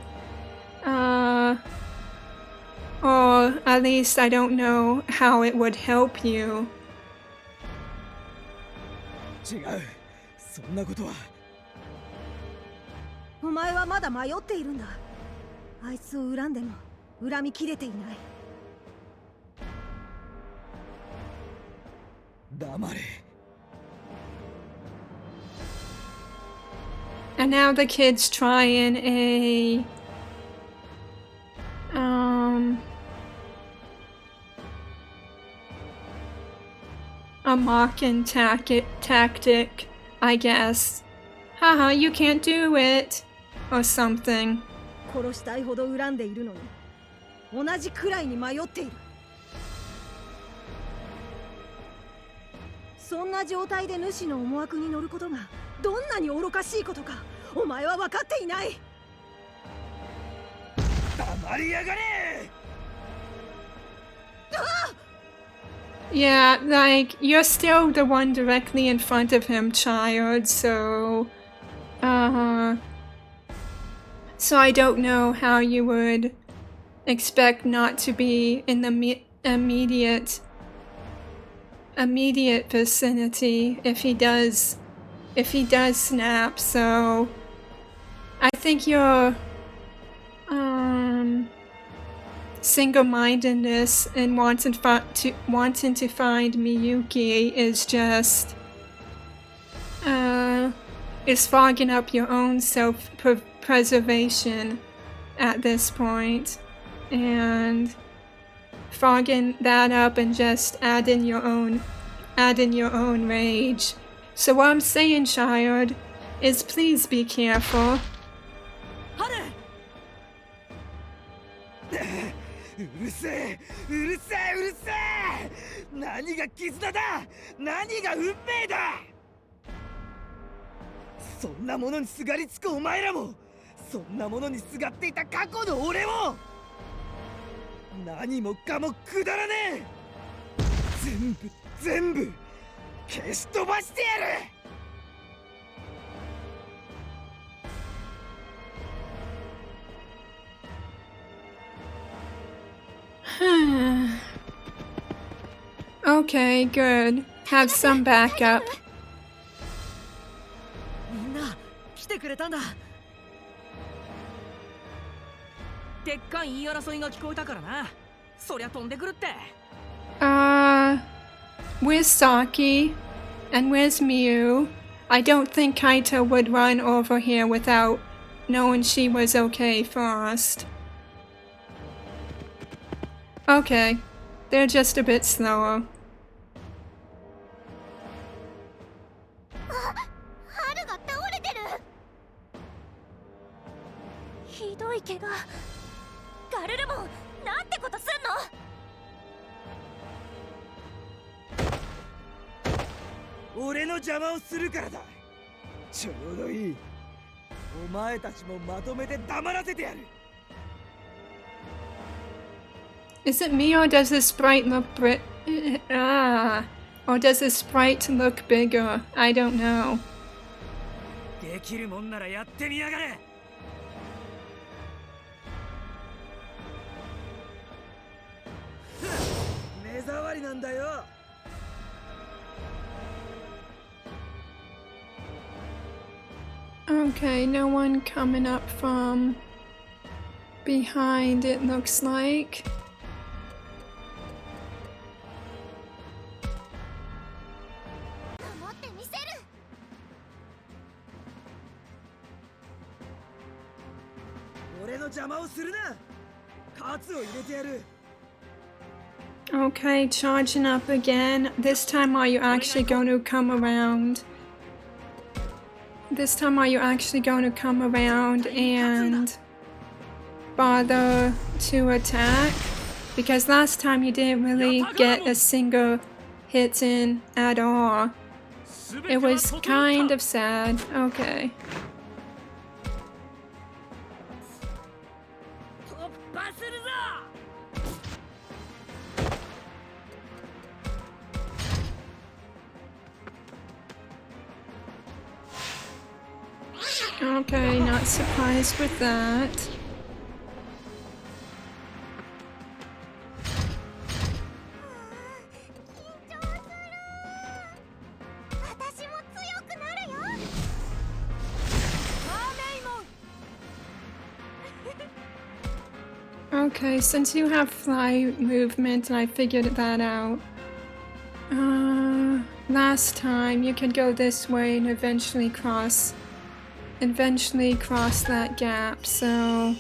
Or at least I don't know how it would help you. 違う、そんなことは。お前はまだ迷っているんだ。あいつを恨んでも恨みきれていない。黙れ。And now the kid's trying a mocking tactic, I guess. Haha, you can't do it, or something. 殺したいほど恨んでいるのに同じくらいに迷っている。そんな状態で主の思惑に乗ることがどんなに愚かしいことかお前は分かっていない。黙りやがれ。Yeah, like, you're still the one directly in front of him, child, so I don't know how you would expect not to be in the immediate vicinity if he does snap, so I think your single-mindedness and wanting to find Miyuki is just is fogging up your own self-preservation at this point, and fogging that up and just adding your own rage. So what I'm saying, child, is please be careful. うるせえ、うるせえ、うるせえ。何が絆だ、何が運命だ。そんなものにすがりつくお前らも、そんなものにすがっていた過去の俺も、何もかもくだらねえ。全部消し飛ばしてやる。Okay, good. Have some backup. みんな来てくれたんだ。でっかい言い争いが聞こえたからな。そりゃ飛んでくるって。Where's Saki? And where's Miu? I don't think Kaito would run over here without knowing she was okay first. Okay, they're just a bit slower. 春が倒れてる。ひどい怪我。ガルルモン、なんてことすんの。俺の邪魔をするからだ。ちょうどいい。お前たちもまとめて黙らせてやる。 Is it me or does the sprite look or does the sprite look bigger? I don't know. できるもんならやってみやがれ。目障りなんだよ。 Okay, no one coming up from behind, it looks like. 守ってみせる。俺の邪魔をするな。カツを入れてやる。 Okay, charging up again. This time are you actually going to come around? This time are you actually going to come around and bother to attack? Because last time you didn't really get a single hit in at all. It was kind of sad. Okay. 突破するぞ。 Okay, not surprised with that. 緊張する。私も強くなるよ。マーメイモン。 Okay, since you have fly movement, I figured that out. Last time you could go this way and eventually cross that gap, so...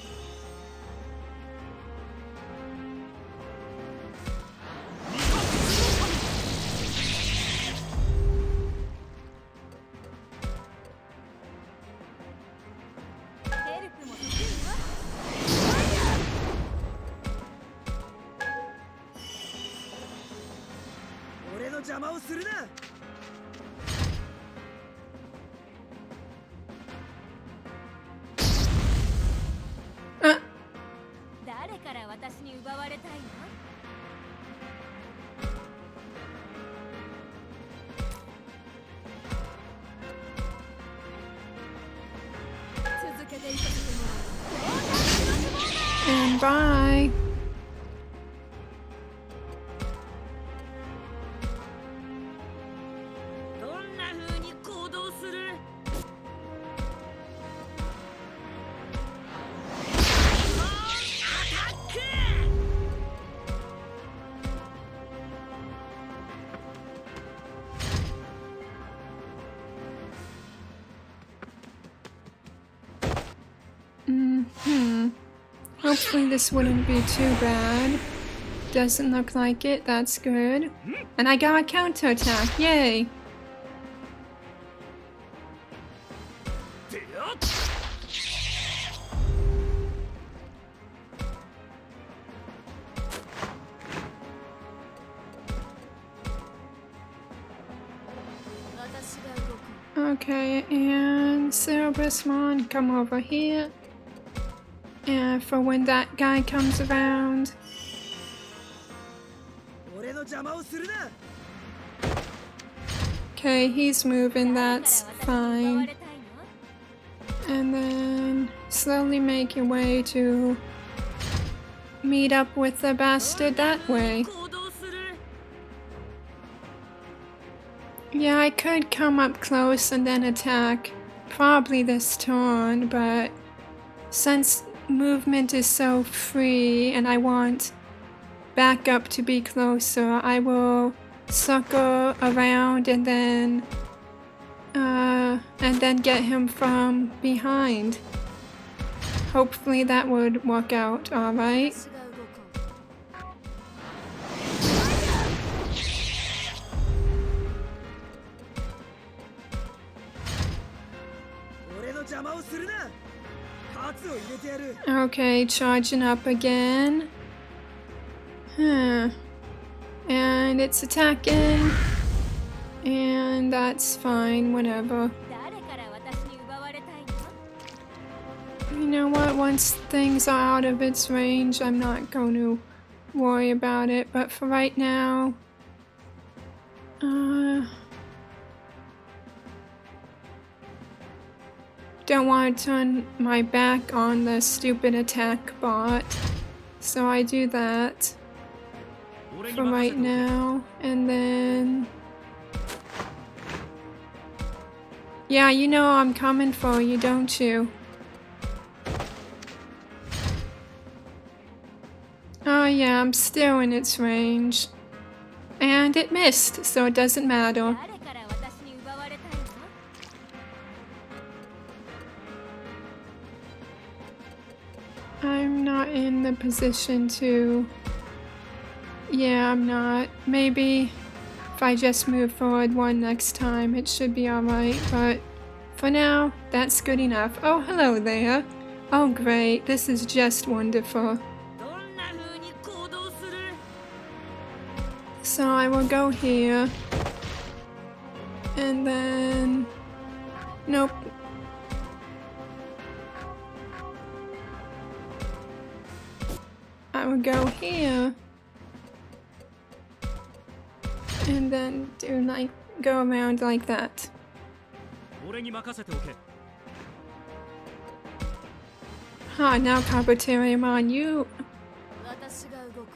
Uh, 誰から私に奪われたいの？続けていかせてもらう。 and bye! どんな風に行動する？ Hopefully this wouldn't be too bad. Doesn't look like it, that's good. And I got a counterattack, yay! Okay, and Cerebrusmon, come over here. And for when that guy comes around. 俺の邪魔をするな。 Okay, he's moving, that's fine. And then slowly make your way to meet up with the bastard that way. 行動する。 Yeah, I could come up close and then attack probably this turn, but since movement is so free and I want backup to be closer, I will circle around and then and then get him from behind. Hopefully that would work out alright. 私が動こう。俺の邪魔をするな。喝を入れてやる。 Okay, charging up again. Huh. And it's attacking. And that's fine, whatever. 誰から私に奪われたいの？ You know what? Once things are out of its range, I'm not going to worry about it. But for right now, don't want to turn my back on the stupid attack bot. So I do that for right now. And then... Yeah, you know I'm coming for you, don't you? Oh yeah, I'm still in its range. And it missed, so it doesn't matter. 誰から私に奪われたいの？ I'm not in the position to... Yeah, I'm not. Maybe if I just move forward one next time, it should be alright, but for now, that's good enough. Oh, hello there. Oh, great. This is just wonderful. どんな風に行動する？ So I will go here. And then... Nope. I will go here. And then do like... Go around like that. 俺に任せておけ。 Ah, now Kabuterimon, you... 私が動こ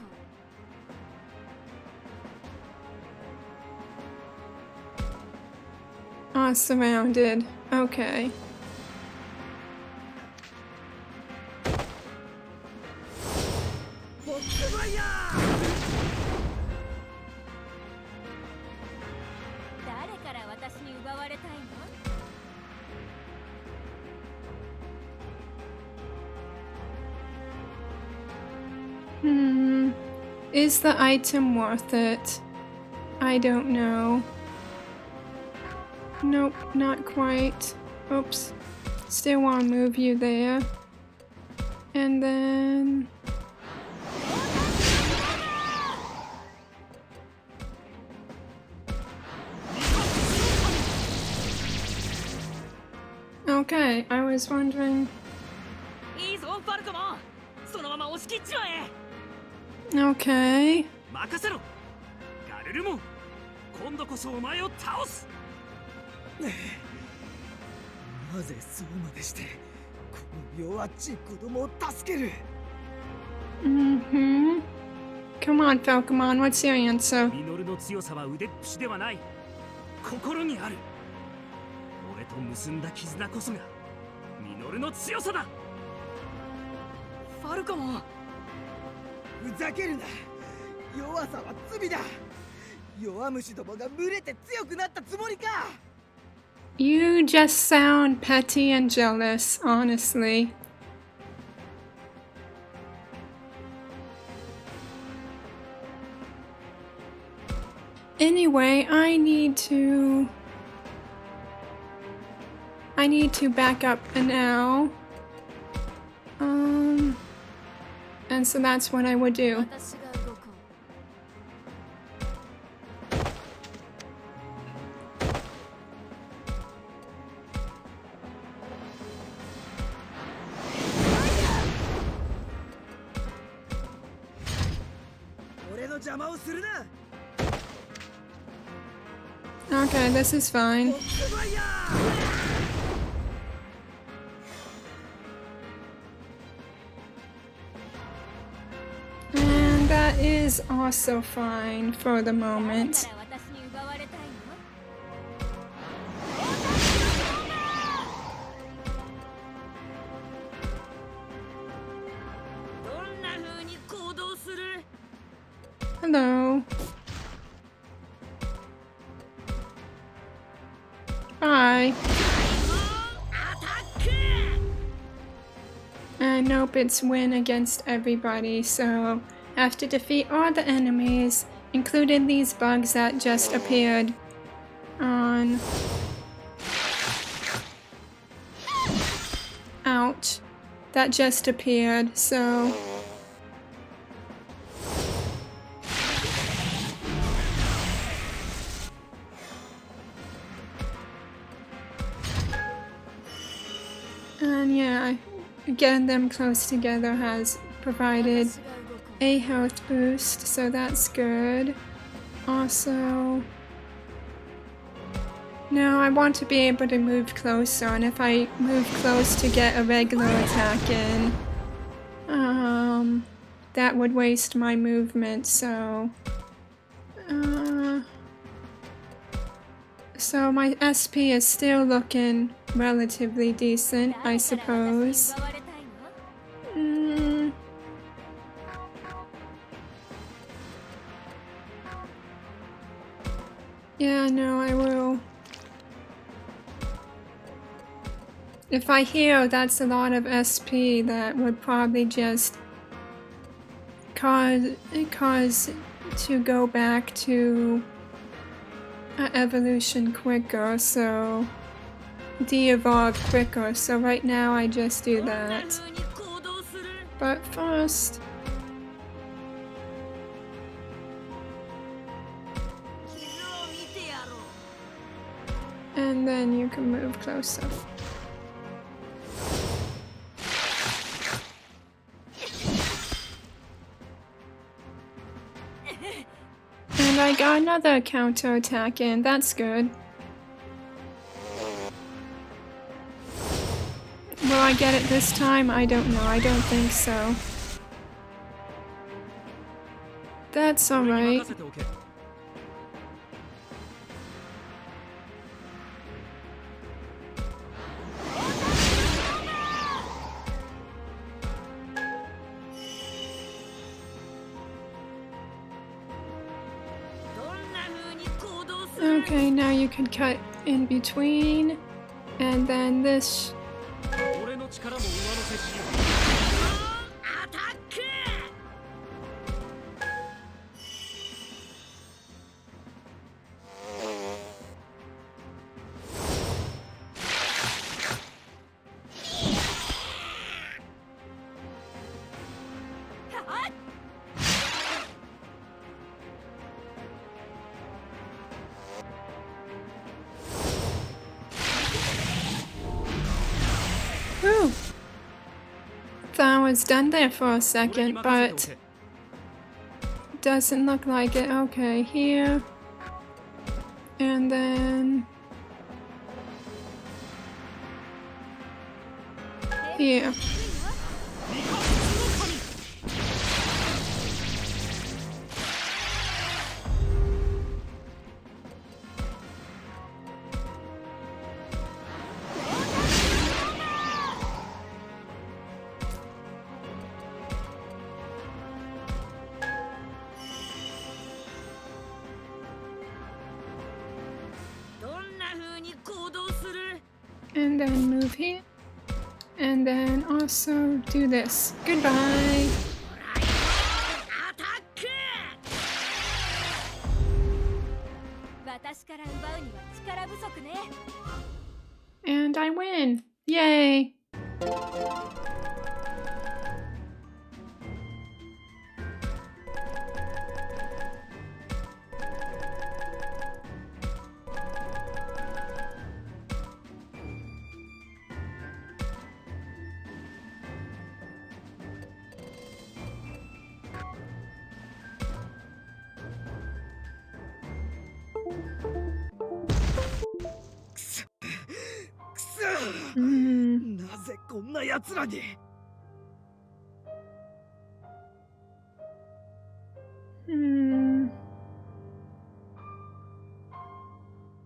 う。 are surrounded. Okay. ボックファイヤー。誰から私に奪われたいの？ Is the item worth it? I don't know. Nope, not quite. Oops. Still want to move you there. And then... Okay, I was wondering... いいぞファルコモン、そのまま押し切っちまえ。 Okay. 任せろ。ガルルモン、今度こそお前を倒す。なぜそうまでしてこの弱っちい子供を助ける？ Mm-hmm. Come on, Falcomon, what's your answer? ミノルの強さは腕っぷしではない。心にある。俺と結んだ絆こそがミノルの強さだ。ファルコモン、ふざけるな。弱さは罪だ。弱虫どもが群れて強くなったつもりか。 You just sound petty and jealous, honestly. Anyway, I need to back up now. And so that's what I would do. 私が動こう。 俺の邪魔をするな。 Okay, this is ボ fine. ックファイヤー。 And that is also fine for the 誰 moment. から私に奪われたいの？ どんな風に行動する？ Hello. Bye. die. And nope, it's win against everybody, so I have to defeat all the enemies, including these bugs that just appeared on... Ouch. That just appeared, so... And yeah, getting them close together has provided a health boost, so that's good. Also, no, I want to be able to move closer, and if I move close to get a regular attack in, that would waste my movement, so... So my SP is still looking relatively decent, I suppose. Yeah, no, I will. If I heal, that's a lot of SP that would probably just cause to go back to evolution quicker, so de-evolve quicker, so right now I just do that. But first... And then you can move closer. And I got another counter attack in, that's good. Will I get it this time? I don't know, I don't think so. That's alright. Okay, now you can cut in between, and then this. Whew. Thought I was done there for a second, but doesn't look like it. Okay, here. And then here. And then move here. And then also do this. Goodbye. And I win. Yay. Mm. なぜこんな奴らに。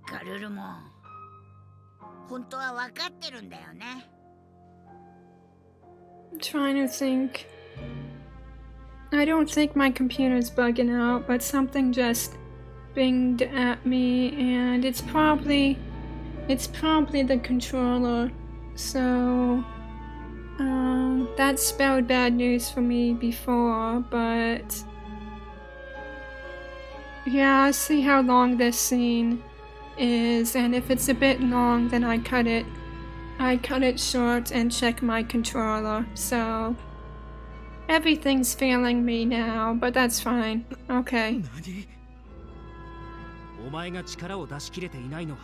ガルルモン、本当は分かってるんだよね。I'm trying to think. I don't think my computer's bugging out, but something just binged at me, and it's probably It's probably the controller. So, that spelled bad news for me before, but yeah, I'll see how long this scene is, and if it's a bit long, then I cut it short and check my controller. So everything's failing me now, but that's fine. Okay. 何？お前が力を出し切れていないのは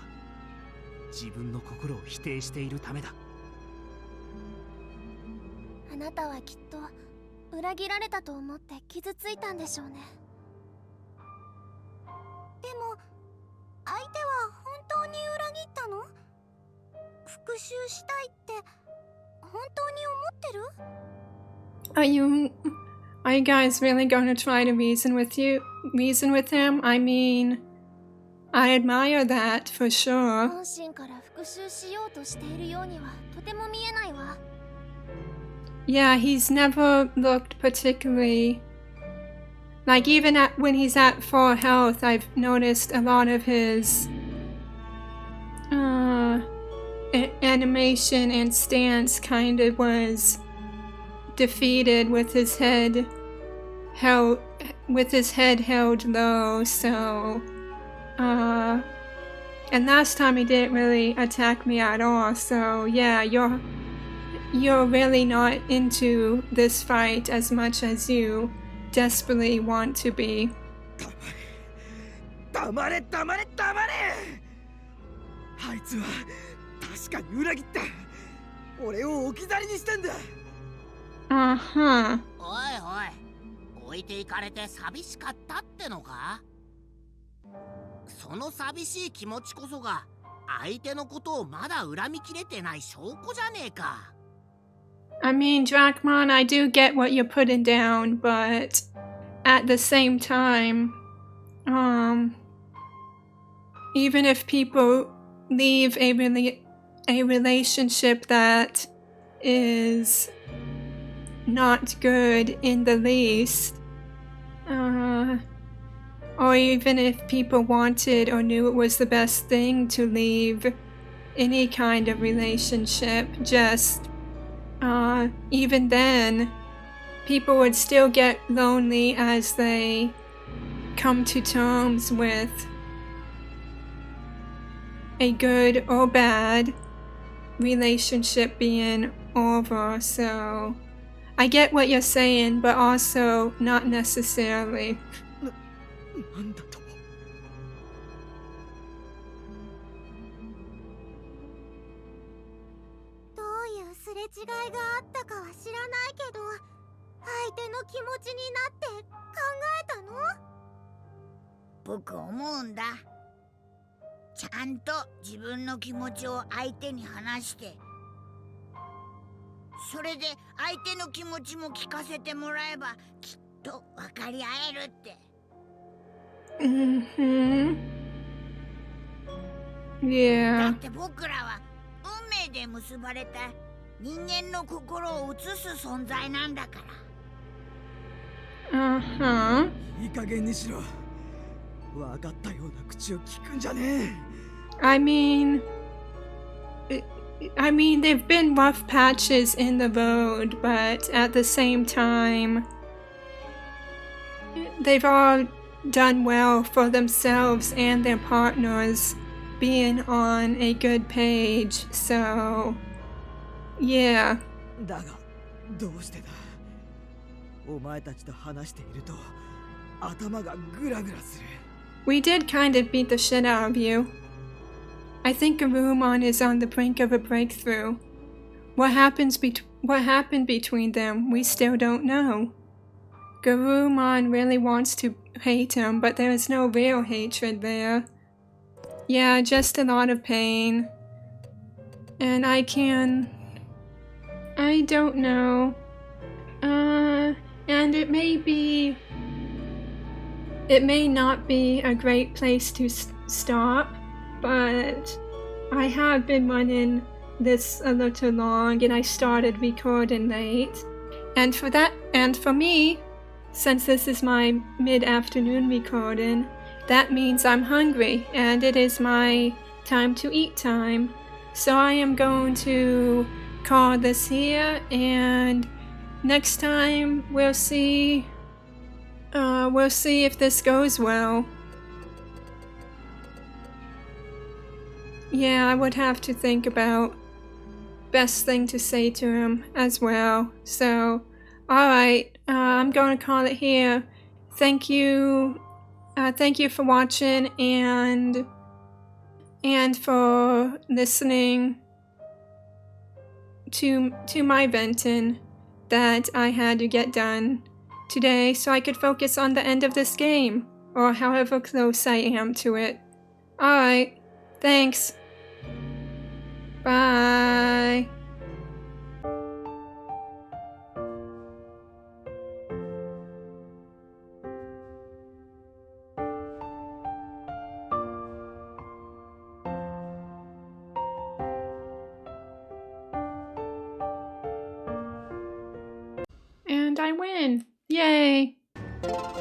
自分の心を否定しているためだ。あなたはきっと裏切られたと思って傷ついたんでしょうね。でも相手は本当に裏切ったの？復讐したいって本当に思ってる？ Are you guys really gonna try to reason with him? I mean, I admire that for sure. 本心から復讐しようとしているようにはとても見えないわ。Yeah, he's never looked particularly like, even when he's at full health, I've noticed a lot of his animation and stance kind of was defeated with his head held low. So and last time he didn't really attack me at all. So yeah, you're really not into this fight as much as you desperately want to be. 黙れ黙れ黙れ！あいつは確かに裏切った。俺を置き去りにしたんだ。Uh-huh. おいおい、置いていかれて寂しかったってのか？その寂しい気持ちこそが相手のことをまだ恨みきれてない証拠じゃねえか。I mean, Drachmon, I do get what you're putting down, but at the same time, even if people leave a relationship that is not good in the least, or even if people wanted or knew it was the best thing to leave any kind of relationship, just even then, people would still get lonely as they come to terms with a good or bad relationship being over. So I get what you're saying, but also not necessarily. なんだと？どういうすれ違いがあったかは知らないけど、相手の気持ちになって考えたの？僕思うんだ。ちゃんと自分の気持ちを相手に話して、それで相手の気持ちも聞かせてもらえばきっと分かり合えるって。Mm-hmm. だ Yeah. って僕らは運命で結ばれた人間の心を映す存在なんだから。Uh-huh. いい加減にしろ。分かったような口を聞くんじゃねえ。I mean, they've been rough patches in the road, but at the same time, they've all done well for themselves and their partners being on a good page, so yeah. だがどうしてだ？お前たちと話していると頭がグラグラする。We did kind of beat the shit out of you. I think Garurumon is on the brink of a breakthrough. What happened between them, we still don't know. Garurumon really wants to hate him, but there is no real hatred there. Yeah, just a lot of pain. And I don't know. And it may not be a great place to stop, but I have been running this a little long, and I started recording late. And for me, since this is my mid-afternoon recording, that means I'm hungry, and it is my time to eat time. So I am going to call this here, and next time we'll see if this goes well. Yeah, I would have to think about best thing to say to him as well. So, alright, I'm going to call it here. Thank you for watching and for listening to my venting that I had to get done today so I could focus on the end of this game, or however close I am to it. Alright, thanks. Bye. And I win. Yay.